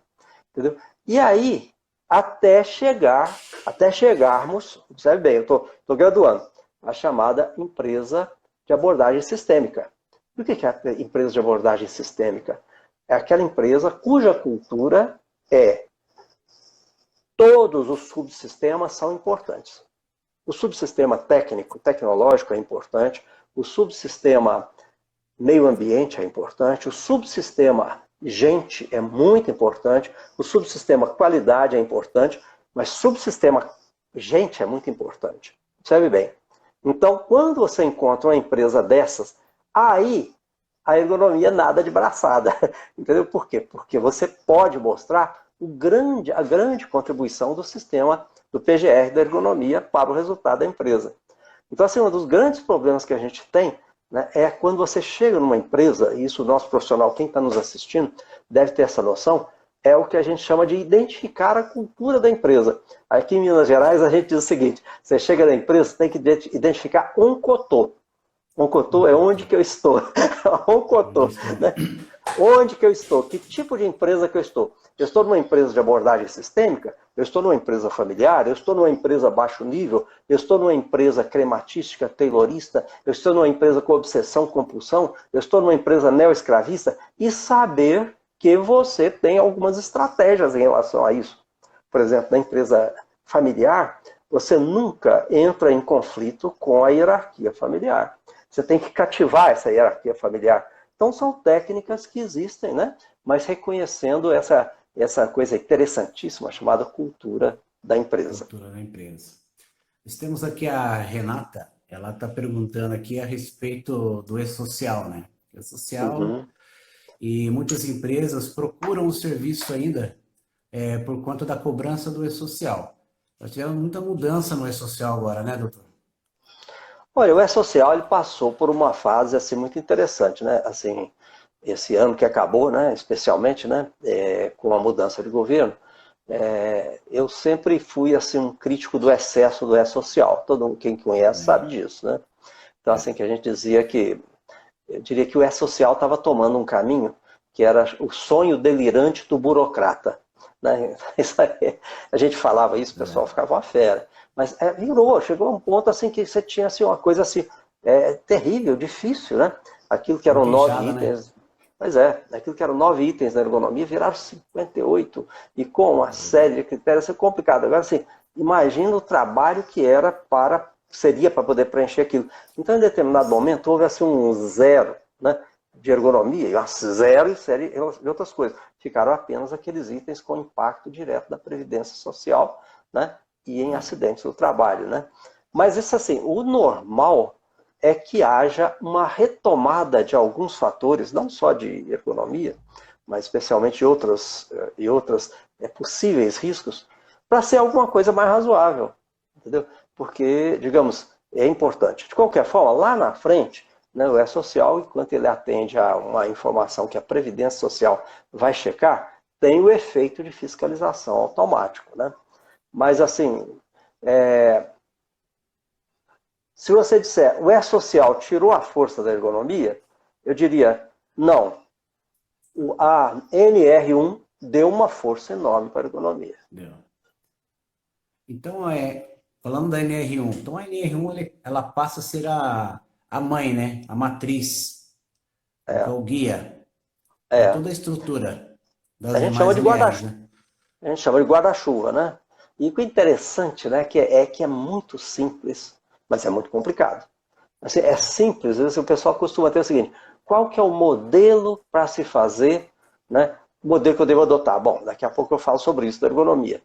Entendeu? E aí, até chegarmos, observe bem, eu estou graduando, a chamada empresa de abordagem sistêmica. O que é a empresa de abordagem sistêmica? É aquela empresa cuja cultura todos os subsistemas são importantes. O subsistema técnico, tecnológico é importante, o subsistema meio ambiente é importante, o subsistema gente é muito importante, o subsistema qualidade é importante, mas subsistema gente é muito importante. Observe bem. Então, quando você encontra uma empresa dessas, aí a ergonomia nada de braçada. Entendeu? Por quê? Porque você pode mostrar a grande contribuição do sistema do PGR da ergonomia para o resultado da empresa. Então, assim, um dos grandes problemas que a gente tem, né, é quando você chega numa empresa, e isso o nosso profissional, quem está nos assistindo, deve ter essa noção, é o que a gente chama de identificar a cultura da empresa. Aqui em Minas Gerais a gente diz o seguinte, você chega na empresa, você tem que identificar um cotô. Um cotô é onde que eu estou. Um cotô, né? Onde que eu estou? Que tipo de empresa que eu estou? Eu estou numa empresa de abordagem sistêmica? Eu estou numa empresa familiar? Eu estou numa empresa baixo nível? Eu estou numa empresa crematística, taylorista? Eu estou numa empresa com obsessão, compulsão? Eu estou numa empresa neoescravista? E saber que você tem algumas estratégias em relação a isso. Por exemplo, na empresa familiar, você nunca entra em conflito com a hierarquia familiar. Você tem que cativar essa hierarquia familiar. Então, são técnicas que existem, né? Mas reconhecendo essa coisa interessantíssima chamada cultura da empresa. Cultura da empresa. Nós temos aqui a Renata, ela está perguntando aqui a respeito do e-social, né? E-social, e muitas empresas procuram o serviço ainda por conta da cobrança do e-social. Nós tivemos muita mudança no e-social agora, né, doutor? Olha, o E-Social ele passou por uma fase assim, muito interessante, né? Assim, esse ano que acabou, né? Especialmente, né? Com a mudança de governo, eu sempre fui assim, um crítico do excesso do E-Social. Todo mundo, quem conhece sabe disso, né? Então, assim, que a gente dizia que, eu diria que o E-Social estava tomando um caminho que era o sonho delirante do burocrata. Né? A gente falava isso, o pessoal ficava uma fera. Mas chegou a um ponto assim que você tinha assim, uma coisa assim, terrível, difícil, né? Aquilo que eram 9 itens. Né? Pois aquilo que eram 9 itens na ergonomia viraram 58. E com uma série de critérios, é complicado. Agora, assim, imagina o trabalho que seria para poder preencher aquilo. Então, em determinado momento, houve assim um zero, né, de ergonomia, e um zero em série de outras coisas. Ficaram apenas aqueles itens com impacto direto da Previdência Social, né? E em acidentes do trabalho, né? Mas isso assim, o normal é que haja uma retomada de alguns fatores, não só de ergonomia, mas especialmente e outras possíveis riscos, para ser alguma coisa mais razoável, entendeu? Porque, digamos, é importante. De qualquer forma, lá na frente, né, o E-Social, enquanto ele atende a uma informação que a Previdência Social vai checar, tem o efeito de fiscalização automático, né? Mas, assim, se você disser o E-Social tirou a força da ergonomia, eu diria, não. A NR1 deu uma força enorme para a ergonomia. Deu. Então, falando da NR1, então a NR1 ela passa a ser a mãe, né? A matriz, o guia para toda a estrutura das A gente chama demais de NRs, né? A gente chama de guarda-chuva, né? E o que é interessante, né, que é muito simples, mas é muito complicado. Assim, é simples, às vezes o pessoal costuma ter o seguinte, qual que é o modelo para se fazer, né? O modelo que eu devo adotar? Bom, daqui a pouco eu falo sobre isso, da ergonomia.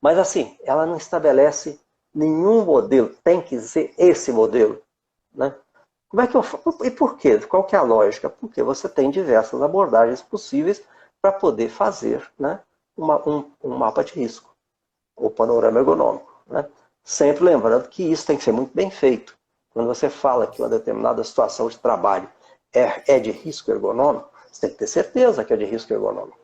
Mas assim, ela não estabelece nenhum modelo, tem que ser esse modelo, né? Como é que eu faço? E por quê? Qual que é a lógica? Porque você tem diversas abordagens possíveis para poder fazer, né, um mapa de risco, ou panorama ergonômico, né? Sempre lembrando que isso tem que ser muito bem feito. Quando você fala que uma determinada situação de trabalho é de risco ergonômico, você tem que ter certeza que é de risco ergonômico.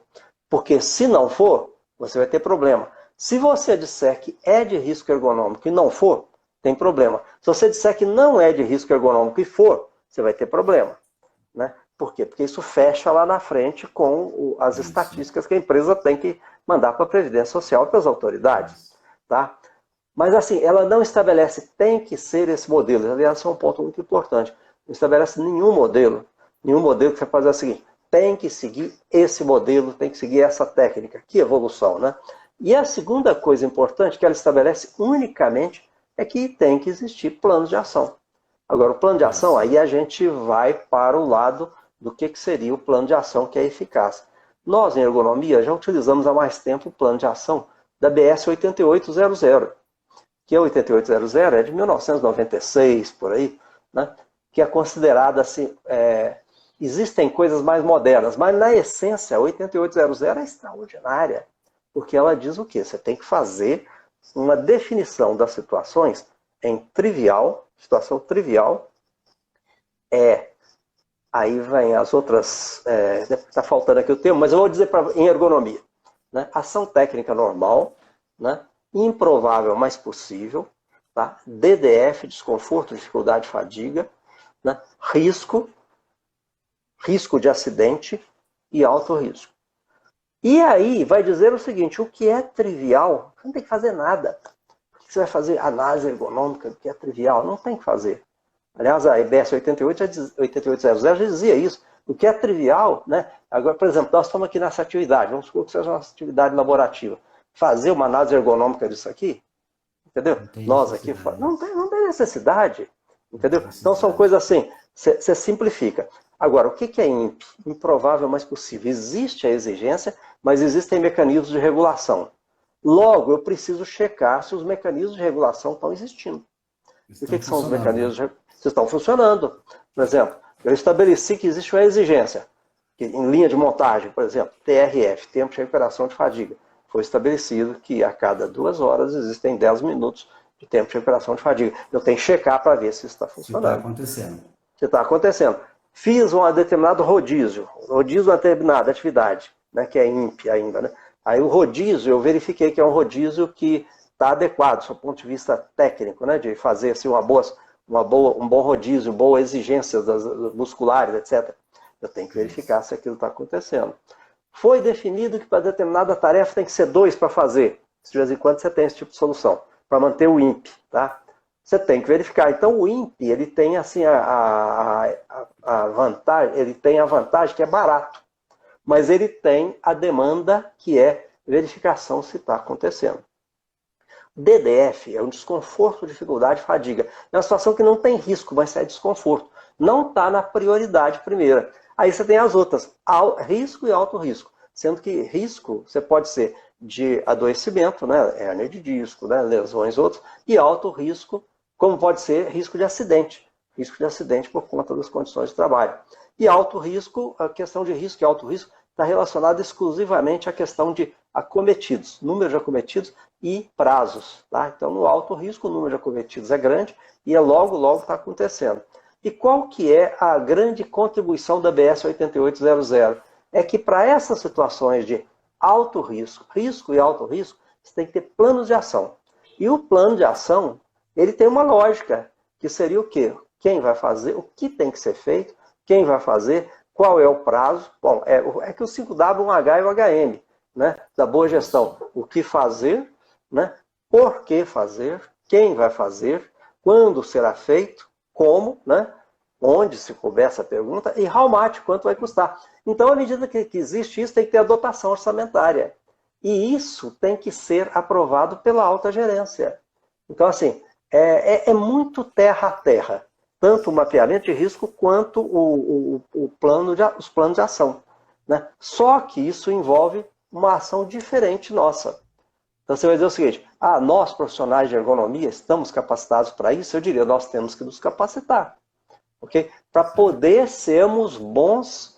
Porque se não for, você vai ter problema. Se você disser que é de risco ergonômico e não for, tem problema. Se você disser que não é de risco ergonômico e for, você vai ter problema, né? Por quê? Porque isso fecha lá na frente com as estatísticas que a empresa tem que mandar para a Previdência Social e para as autoridades, tá? Mas assim, ela não estabelece, tem que ser esse modelo. Aliás, isso é um ponto muito importante. Não estabelece nenhum modelo que você faz o seguinte, tem que seguir esse modelo, tem que seguir essa técnica. Que evolução, né? E a segunda coisa importante que ela estabelece unicamente é que tem que existir planos de ação. Agora, o plano de ação, aí a gente vai para o lado do que seria o plano de ação que é eficaz. Nós, em ergonomia, já utilizamos há mais tempo o plano de ação da BS 8800, que é 8800 é de 1996, por aí, né? Que é considerada assim, existem coisas mais modernas, mas na essência a 8800 é extraordinária, porque ela diz o quê? Você tem que fazer uma definição das situações em trivial, situação trivial, aí vem as outras, está faltando aqui o termo, mas eu vou dizer em ergonomia, né? Ação técnica normal, né? Improvável, mas possível, tá? DDF, desconforto, dificuldade, fadiga, né? Risco de acidente e alto risco. E aí vai dizer o seguinte, o que é trivial, você não tem que fazer nada. Por que você vai fazer análise ergonômica do que é trivial? Não tem que fazer. Aliás, a EBS 8800 já dizia isso. O que é trivial, né? Agora, por exemplo, nós estamos aqui nessa atividade, vamos supor que seja uma atividade laborativa. Fazer uma análise ergonômica disso aqui, entendeu? Nós aqui, não tem necessidade, entendeu? Então são coisas assim, você simplifica. Agora, o que é improvável, mas possível? Existe a exigência, mas existem mecanismos de regulação. Logo, eu preciso checar se os mecanismos de regulação estão existindo. O que são os mecanismos de regulação? Se estão funcionando. Por exemplo, eu estabeleci que existe uma exigência, que em linha de montagem, por exemplo, TRF, tempo de recuperação de fadiga. Foi estabelecido que a cada 2 horas existem 10 minutos de tempo de recuperação de fadiga. Eu tenho que checar para ver se isso está funcionando. Se está acontecendo. Se está acontecendo. Fiz um determinado rodízio de uma determinada atividade, né, que é INPE ainda, né? Aí o rodízio, eu verifiquei que é um rodízio que está adequado, do ponto de vista técnico, né, de fazer assim, um bom rodízio, boas exigências musculares, etc. Eu tenho que verificar se aquilo está acontecendo. Foi definido que para determinada tarefa tem que ser 2 para fazer. De vez em quando você tem esse tipo de solução, para manter o INPE, tá? Você tem que verificar. Então o INPE, ele tem assim a vantagem que é barato, mas ele tem a demanda que é verificação se está acontecendo. DDF é um desconforto, dificuldade, fadiga. É uma situação que não tem risco, mas é desconforto. Não está na prioridade primeira. Aí você tem as outras, risco e alto risco. Sendo que risco, você pode ser de adoecimento, né, hérnia de disco, né, lesões outros, e alto risco, como pode ser risco de acidente por conta das condições de trabalho. E alto risco, a questão de risco e alto risco está relacionado exclusivamente à questão de acometidos, número de acometidos e prazos. Tá? Então, no alto risco, o número de acometidos é grande e logo está acontecendo. E qual que é a grande contribuição da BS 8800? É que para essas situações de alto risco, risco e alto risco, você tem que ter planos de ação. E o plano de ação, ele tem uma lógica, que seria o quê? Quem vai fazer, o que tem que ser feito, quem vai fazer, qual é o prazo. Bom, é que o 5W, o H e o HM, né, da boa gestão. O que fazer, né, por que fazer, quem vai fazer, quando será feito, como, né, onde se couber essa pergunta, e how much, quanto vai custar. Então, à medida que existe isso, tem que ter a dotação orçamentária. E isso tem que ser aprovado pela alta gerência. Então, assim, é muito terra a terra. Tanto o mapeamento de risco quanto os planos de ação. Né? Só que isso envolve uma ação diferente nossa. Então você vai dizer o seguinte, nós profissionais de ergonomia estamos capacitados para isso? Eu diria, nós temos que nos capacitar. Okay? Para poder sermos bons,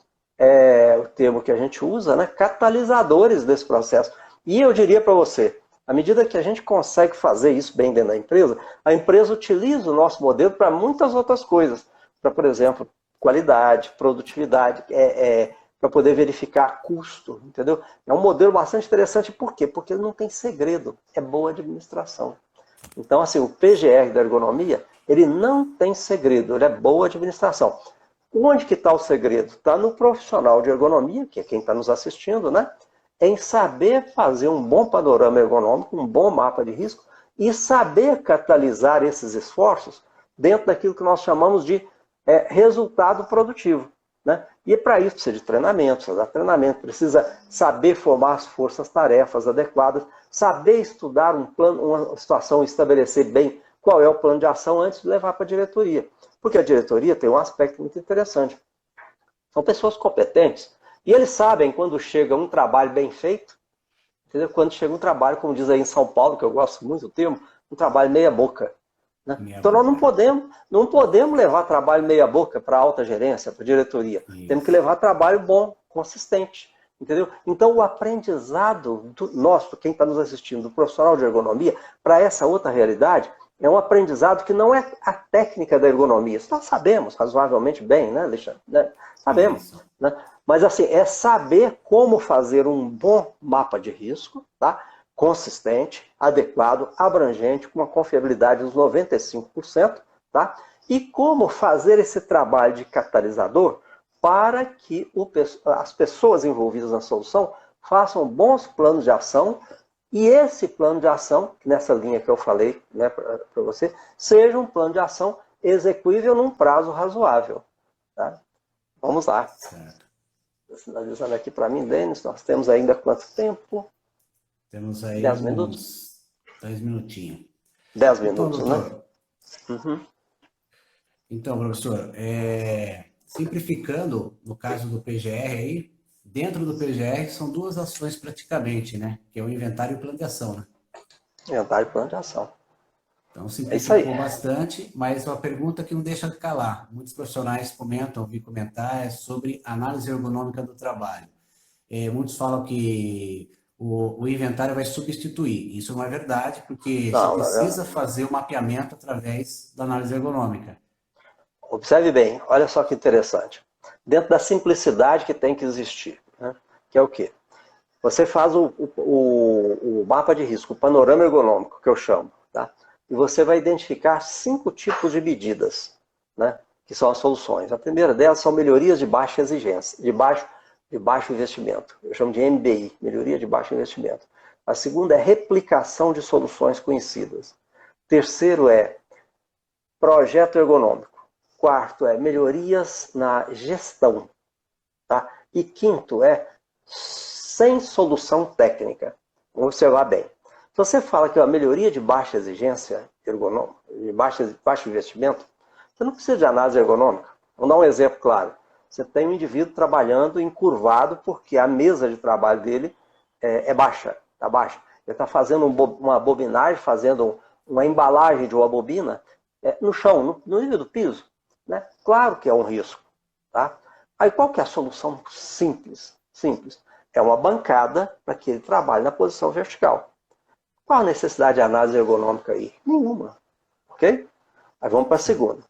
o termo que a gente usa, né? Catalisadores desse processo. E eu diria para você, à medida que a gente consegue fazer isso bem dentro da empresa, a empresa utiliza o nosso modelo para muitas outras coisas. Para, por exemplo, qualidade, produtividade, para poder verificar custo, entendeu? É um modelo bastante interessante. Por quê? Porque ele não tem segredo, é boa administração. Então, assim, o PGR da ergonomia, ele não tem segredo, ele é boa administração. Onde que está o segredo? Está no profissional de ergonomia, que é quem está nos assistindo, né? Em saber fazer um bom panorama ergonômico, um bom mapa de risco e saber catalisar esses esforços dentro daquilo que nós chamamos de resultado produtivo. Né? E para isso precisa de treinamento, precisa dar treinamento, precisa saber formar as forças-tarefas adequadas, saber estudar um plano, uma situação e estabelecer bem qual é o plano de ação antes de levar para a diretoria. Porque a diretoria tem um aspecto muito interessante. São pessoas competentes. E eles sabem quando chega um trabalho bem feito, entendeu? Quando chega um trabalho, como diz aí em São Paulo, que eu gosto muito do termo, um trabalho meia boca. Né? Então nós não podemos levar trabalho meia boca para a alta gerência, para a diretoria. Isso. Temos que levar trabalho bom, consistente. Entendeu? Então o aprendizado nosso, quem está nos assistindo, do profissional de ergonomia, para essa outra realidade, é um aprendizado que não é a técnica da ergonomia. Isso nós sabemos razoavelmente bem, né, Alexandre? Né? Sabemos. Né? Mas assim, é saber como fazer um bom mapa de risco, tá? Consistente, adequado, abrangente, com uma confiabilidade dos 95%, tá? E como fazer esse trabalho de catalisador para que as pessoas envolvidas na solução façam bons planos de ação e esse plano de ação, nessa linha que eu falei, né, para você, seja um plano de ação execuível num prazo razoável. Tá? Vamos lá. Certo. Sinalizando aqui para mim, Denis, nós temos ainda quanto tempo? Temos aí 10 minutos? uns 10 minutinhos. 10 minutos, então, né? Uhum. Então, professor, simplificando, no caso do PGR aí, dentro do PGR são duas ações praticamente, né? Que é o inventário e o plano de ação, né? Inventário e plano de ação. Então, simplificou bastante, mas uma pergunta que não deixa de calar. Muitos profissionais comentam, vi comentários sobre análise ergonômica do trabalho. Muitos falam que o inventário vai substituir. Isso não é verdade, porque você precisa fazer o mapeamento através da análise ergonômica. Observe bem, olha só que interessante. Dentro da simplicidade que tem que existir, né? Que é o quê? Você faz o mapa de risco, o panorama ergonômico, que eu chamo, tá? E você vai identificar 5 tipos de medidas, né? Que são as soluções. A primeira delas são melhorias de baixa exigência, de baixo investimento. Eu chamo de MBI, melhoria de baixo investimento. A segunda é replicação de soluções conhecidas. Terceiro é projeto ergonômico. Quarto é melhorias na gestão. Tá? E quinto é sem solução técnica. Vamos observar bem. Se você fala que é uma melhoria de baixa exigência ergonômica, de baixo investimento, você não precisa de análise ergonômica. Vamos dar um exemplo claro. Você tem um indivíduo trabalhando encurvado porque a mesa de trabalho dele é baixa, está baixa. Ele está fazendo uma bobinagem, fazendo uma embalagem de uma bobina no chão, no nível do piso. Né? Claro que é um risco. Tá? Aí qual que é a solução simples? Simples. É uma bancada para que ele trabalhe na posição vertical. Qual a necessidade de análise ergonômica aí? Nenhuma. Ok? Aí vamos para a segunda.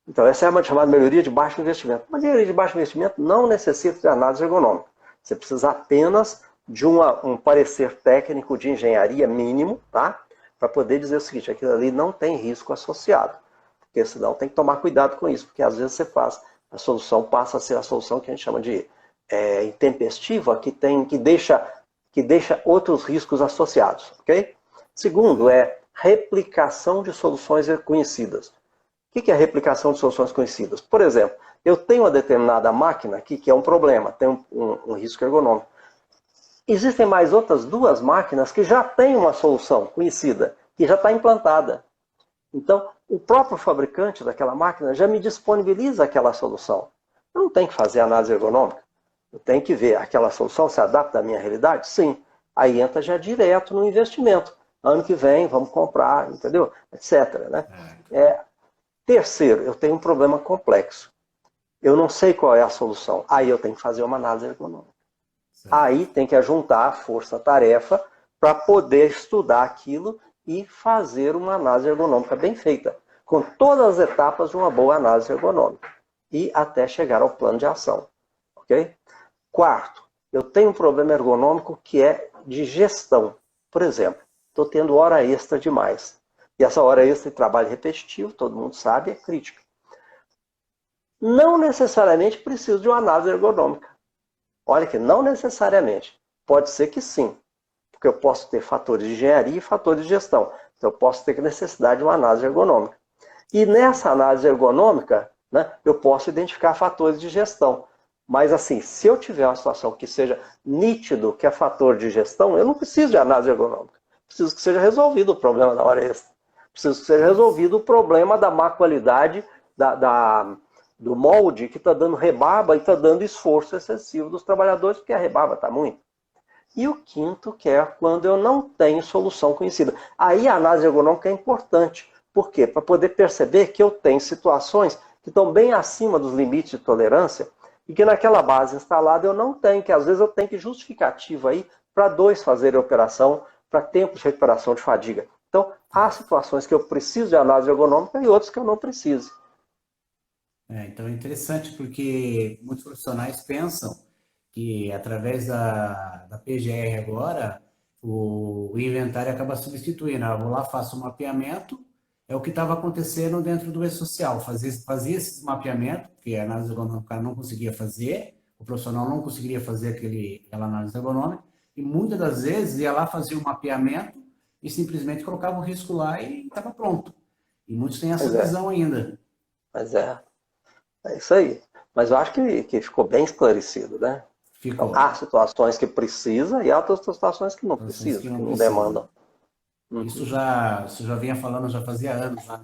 Então, essa é a chamada melhoria de baixo investimento. Uma melhoria de baixo investimento não necessita de análise ergonômica. Você precisa apenas de um parecer técnico de engenharia mínimo, tá? Para poder dizer o seguinte, aquilo ali não tem risco associado. Porque senão tem que tomar cuidado com isso, porque às vezes você faz, a solução passa a ser a solução que a gente chama de intempestiva, que deixa outros riscos associados, ok? Segundo, replicação de soluções conhecidas. O que é replicação de soluções conhecidas? Por exemplo, eu tenho uma determinada máquina aqui que é um problema, tem um risco ergonômico. Existem mais outras 2 máquinas que já têm uma solução conhecida, que já está implantada. Então, o próprio fabricante daquela máquina já me disponibiliza aquela solução. Eu não tenho que fazer análise ergonômica. Eu tenho que ver, aquela solução se adapta à minha realidade? Sim. Aí entra já direto no investimento. Ano que vem, vamos comprar, entendeu? Etc. Né? Terceiro, eu tenho um problema complexo. Eu não sei qual é a solução. Aí eu tenho que fazer uma análise ergonômica. Certo. Aí tem que juntar a força-tarefa para poder estudar aquilo e fazer uma análise ergonômica bem feita, com todas as etapas de uma boa análise ergonômica. E até chegar ao plano de ação. Ok? Quarto, eu tenho um problema ergonômico que é de gestão. Por exemplo, estou tendo hora extra demais. E essa hora extra de trabalho repetitivo, todo mundo sabe, é crítica. Não necessariamente preciso de uma análise ergonômica. Olha que não necessariamente. Pode ser que sim. Porque eu posso ter fatores de engenharia e fatores de gestão. Então eu posso ter necessidade de uma análise ergonômica. E nessa análise ergonômica, né, eu posso identificar fatores de gestão. Mas assim, se eu tiver uma situação que seja nítido que é fator de gestão, eu não preciso de análise ergonômica. Preciso que seja resolvido o problema da hora extra. Preciso que seja resolvido o problema da má qualidade do molde que está dando rebarba e está dando esforço excessivo dos trabalhadores, porque a rebarba está muito. E o quinto, que é quando eu não tenho solução conhecida. Aí a análise ergonômica é importante. Por quê? Para poder perceber que eu tenho situações que estão bem acima dos limites de tolerância e que naquela base instalada eu não tenho, que às vezes eu tenho que justificativa aí para 2 fazerem a operação, para tempo de recuperação de fadiga. Então, há situações que eu preciso de análise ergonômica e outras que eu não preciso. Então é interessante porque muitos profissionais pensam que através da PGR agora, o inventário acaba substituindo. Eu vou lá, faço um mapeamento, é o que estava acontecendo dentro do E-Social. Fazia esse mapeamento, que a análise ergonômica o cara não conseguia fazer, o profissional não conseguiria fazer aquela análise ergonômica, e muitas das vezes ia lá fazer o mapeamento e simplesmente colocava o risco lá e estava pronto. E muitos têm essa visão ainda. Mas é isso aí. Mas eu acho que ficou bem esclarecido, né? Ficou. Então, há situações que precisa e há outras situações que não precisam, que não demandam. Isso já vinha falando, já fazia anos. Né?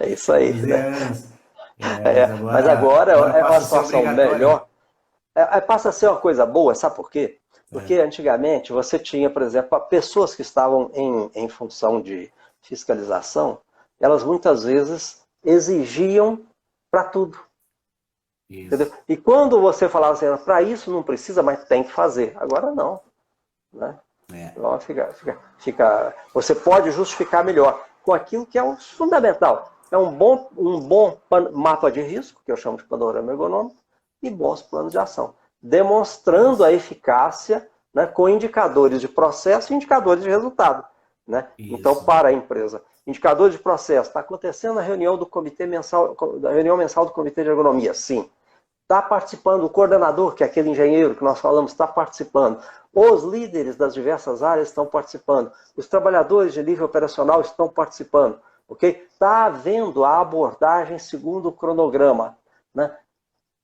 É isso aí. Fazia né? anos. Mas agora é uma situação melhor. Passa a ser uma coisa boa, sabe por quê? Porque antigamente você tinha, por exemplo, pessoas que estavam em função de fiscalização, elas muitas vezes exigiam para tudo. Entendeu? E quando você falava assim, para isso não precisa, mas tem que fazer. Agora não. Né? Então você pode justificar melhor com aquilo que é o fundamental. É um bom mapa de risco, que eu chamo de panorama ergonômico, e bons planos de ação. Demonstrando a eficácia, né, com indicadores de processo e indicadores de resultado. Né? Então, para a empresa, indicadores de processo, está acontecendo a reunião do comitê mensal, da reunião mensal do comitê de ergonomia? Sim. Está participando o coordenador, que é aquele engenheiro que nós falamos, está participando. Os líderes das diversas áreas estão participando. Os trabalhadores de nível operacional estão participando. Okay? Está havendo a abordagem segundo o cronograma. Né?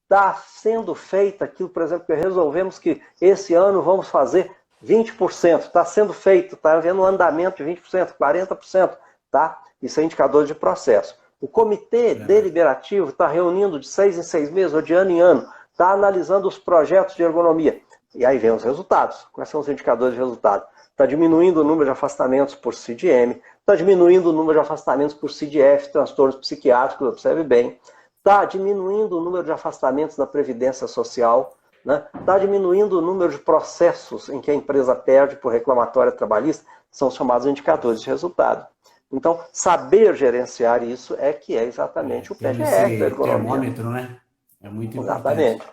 Está sendo feita aquilo, por exemplo, que resolvemos que esse ano vamos fazer 20%. Está sendo feito, está havendo um andamento de 20%, 40%. Tá? Isso é indicador de processo. O comitê deliberativo está reunindo de 6 em 6 meses ou de ano em ano. Está analisando os projetos de ergonomia. E aí vem os resultados. Quais são os indicadores de resultado? Está diminuindo o número de afastamentos por CDM. Está diminuindo o número de afastamentos por CDF, transtornos psiquiátricos, observe bem. Está diminuindo o número de afastamentos na Previdência Social. né? Está diminuindo o número de processos em que a empresa perde por reclamatória trabalhista, são chamados indicadores de resultado. Então, saber gerenciar isso é que é exatamente o Tendo PGR da esse ergonomia. termômetro, né? É muito importante. Exatamente.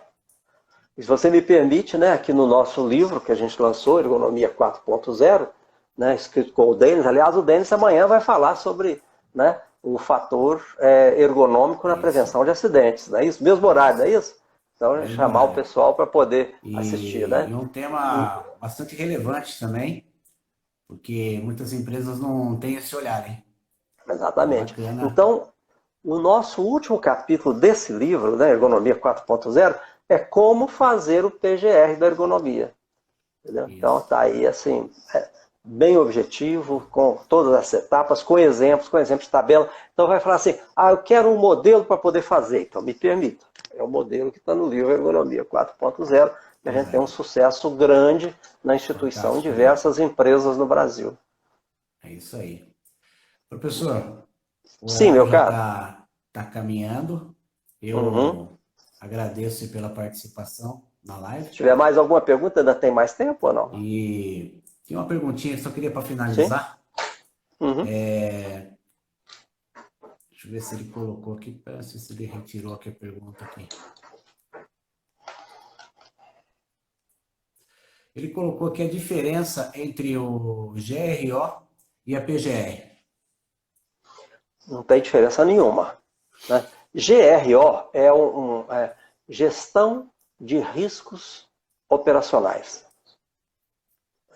E se você me permite, né, aqui no nosso livro que a gente lançou, Ergonomia 4.0, né, escrito com o Denis, aliás, o Denis amanhã vai falar sobre, né, o fator ergonômico na prevenção de acidentes, não é isso? Mesmo horário, não é isso? Então, Mesmo chamar horário. o pessoal para poder assistir, né? E um tema bastante relevante também, porque muitas empresas não têm esse olhar, hein? Exatamente. Bacana. Então, o nosso último capítulo desse livro, né, Ergonomia 4.0, é como fazer o PGR da ergonomia. Entendeu? Então, está aí, assim, bem objetivo, com todas as etapas, com exemplos de tabela. Então, vai falar assim, eu quero um modelo para poder fazer. Então, me permita. É o modelo que está no livro Ergonomia 4.0, que a gente tem um sucesso grande na instituição em diversas empresas no Brasil. É isso aí. Professor, o Sim, meu horário caro. já está caminhando. Eu agradeço pela participação na live. Se tiver mais alguma pergunta, ainda tem mais tempo ou não? E tem uma perguntinha que só queria para finalizar. Deixa eu ver se ele colocou aqui. Não sei se ele retirou aqui a pergunta aqui. Ele colocou aqui a diferença entre o GRO e a PGR. Não tem diferença nenhuma, né? GRO é gestão de riscos operacionais.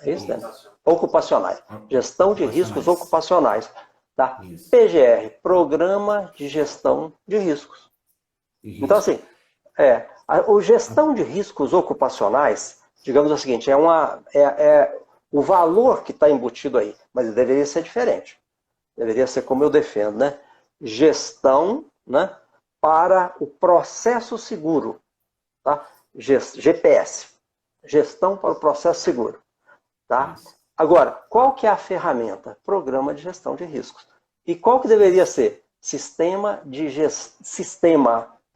É isso, né? Ocupacionais. Gestão de riscos ocupacionais. Tá? PGR, Programa de Gestão de Riscos. Então, assim, o gestão de riscos ocupacionais, digamos o seguinte, o valor que está embutido aí, mas deveria ser diferente. Deveria ser como eu defendo, né? Gestão, né, para o processo seguro. Tá? GPS. Gestão para o processo seguro. Tá? Agora, qual que é a ferramenta? Programa de gestão de riscos. E qual que deveria ser? Sistema de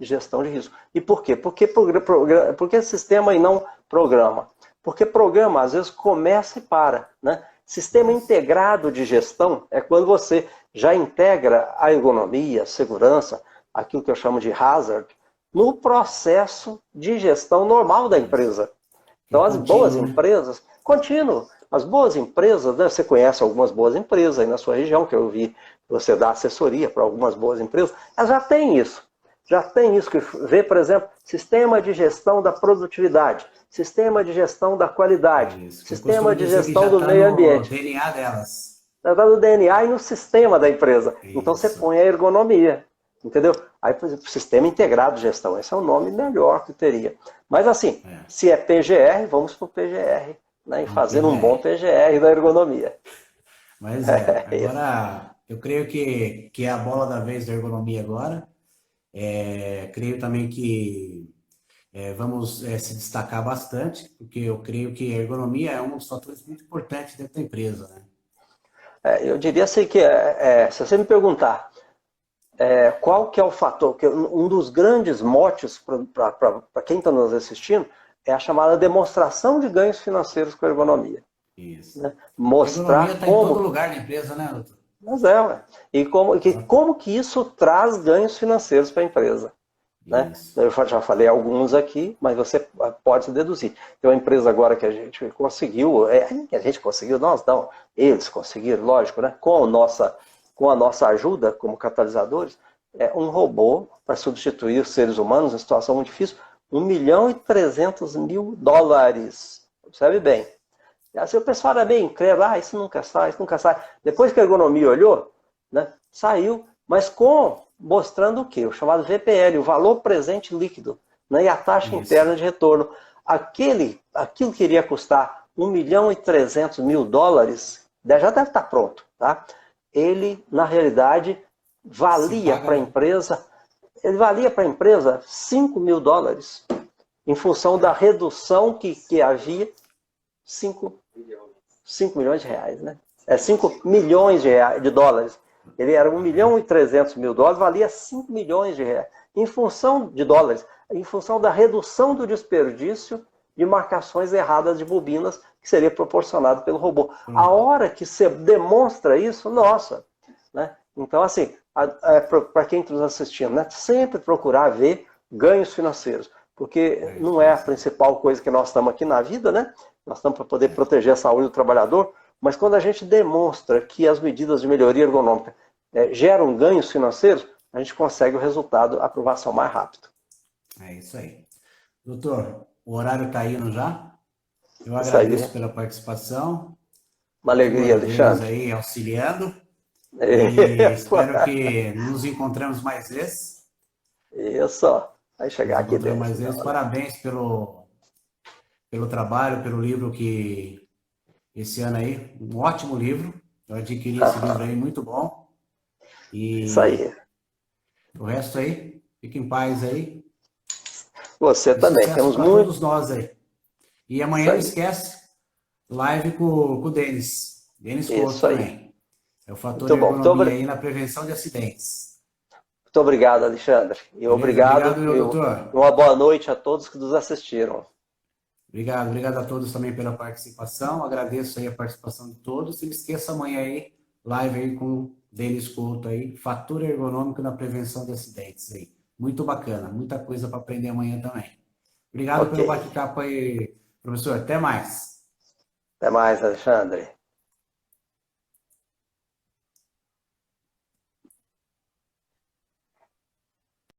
gestão de riscos. E por quê? Por que sistema e não programa? Porque programa, às vezes, começa e para, né? Sistema integrado de gestão é quando você já integra a ergonomia, a segurança, aquilo que eu chamo de hazard, no processo de gestão normal da empresa. Então, as boas empresas, contínuo, as boas empresas, né, você conhece algumas boas empresas aí na sua região, que eu vi você dar assessoria para algumas boas empresas, elas já têm isso. Já tem isso que vê, por exemplo, sistema de gestão da produtividade, sistema de gestão da qualidade, sistema de gestão do meio ambiente. No DNA delas. Está no DNA e no sistema da empresa. Isso. Então você põe a ergonomia, entendeu? Aí, por exemplo, sistema integrado de gestão, esse é o nome melhor que teria. Mas assim, se é PGR, vamos para o PGR, né, e fazer um bom PGR da ergonomia. Mas agora, eu creio que é a bola da vez da ergonomia agora. Creio também que vamos se destacar bastante, porque eu creio que a ergonomia é um dos fatores muito importantes dentro da empresa, né? Eu diria assim que, se você me perguntar qual que é o fator, que um dos grandes motes para quem está nos assistindo é a chamada demonstração de ganhos financeiros com a ergonomia. Isso. Né? Mostrar a ergonomia está em todo lugar da empresa, né, doutor? Mas e como que isso traz ganhos financeiros para a empresa. Né? Eu já falei alguns aqui, mas você pode deduzir. Tem uma empresa agora que a gente conseguiu, nós não, eles conseguiram, lógico, né? com a nossa ajuda como catalisadores, um robô para substituir os seres humanos em situação muito difícil, $1.300.000. Percebe bem? Assim, o pessoal era bem incrédulo, isso nunca sai, isso nunca sai. Depois que a ergonomia olhou, né, saiu, mas mostrando o quê? O chamado VPL, o valor presente líquido, né, e a taxa interna de retorno. Aquilo que iria custar $1.300.000, já deve estar pronto. Tá? Ele, na realidade, valia para a empresa, $5.000, em função da redução que havia, 5 milhões de reais, né? 5 milhões de dólares. Ele era $1.300.000, valia 5 milhões de reais. Em função de dólares, em função da redução do desperdício de marcações erradas de bobinas que seria proporcionado pelo robô. A hora que você demonstra isso, nossa, né? Então, assim, para quem está nos assistindo, né, sempre procurar ver ganhos financeiros, porque não é a principal coisa que nós estamos aqui na vida, né? Nós estamos para poder proteger a saúde do trabalhador, mas quando a gente demonstra que as medidas de melhoria ergonômica geram ganhos financeiros, a gente consegue o resultado, a aprovação mais rápido. É isso aí. Doutor, o horário está indo já. Eu Isso aí. agradeço pela participação. Uma alegria, Alexandre. Aí auxiliando. E espero que nos encontremos mais vezes. Isso. Vai chegar aqui dentro. Mais vezes. Parabéns pelo trabalho, pelo livro que esse ano aí, um ótimo livro. Eu adquiri esse livro aí, muito bom. E isso aí. O resto aí, fique em paz aí. Você também, temos muito. Todos nós aí. E amanhã não esquece, live com o Denis. Denis Couto também. É o fator de ergonomia aí na prevenção de acidentes. Muito obrigado, Alexandre. E obrigado doutor. Uma boa noite a todos que nos assistiram. Obrigado a todos também pela participação. Agradeço aí a participação de todos. E não esqueça amanhã aí, live aí com Denis Couto aí, fator ergonômico na prevenção de acidentes aí. Muito bacana, muita coisa para aprender amanhã também. Obrigado pelo bate-papo aí, professor. Até mais. Até mais, Alexandre.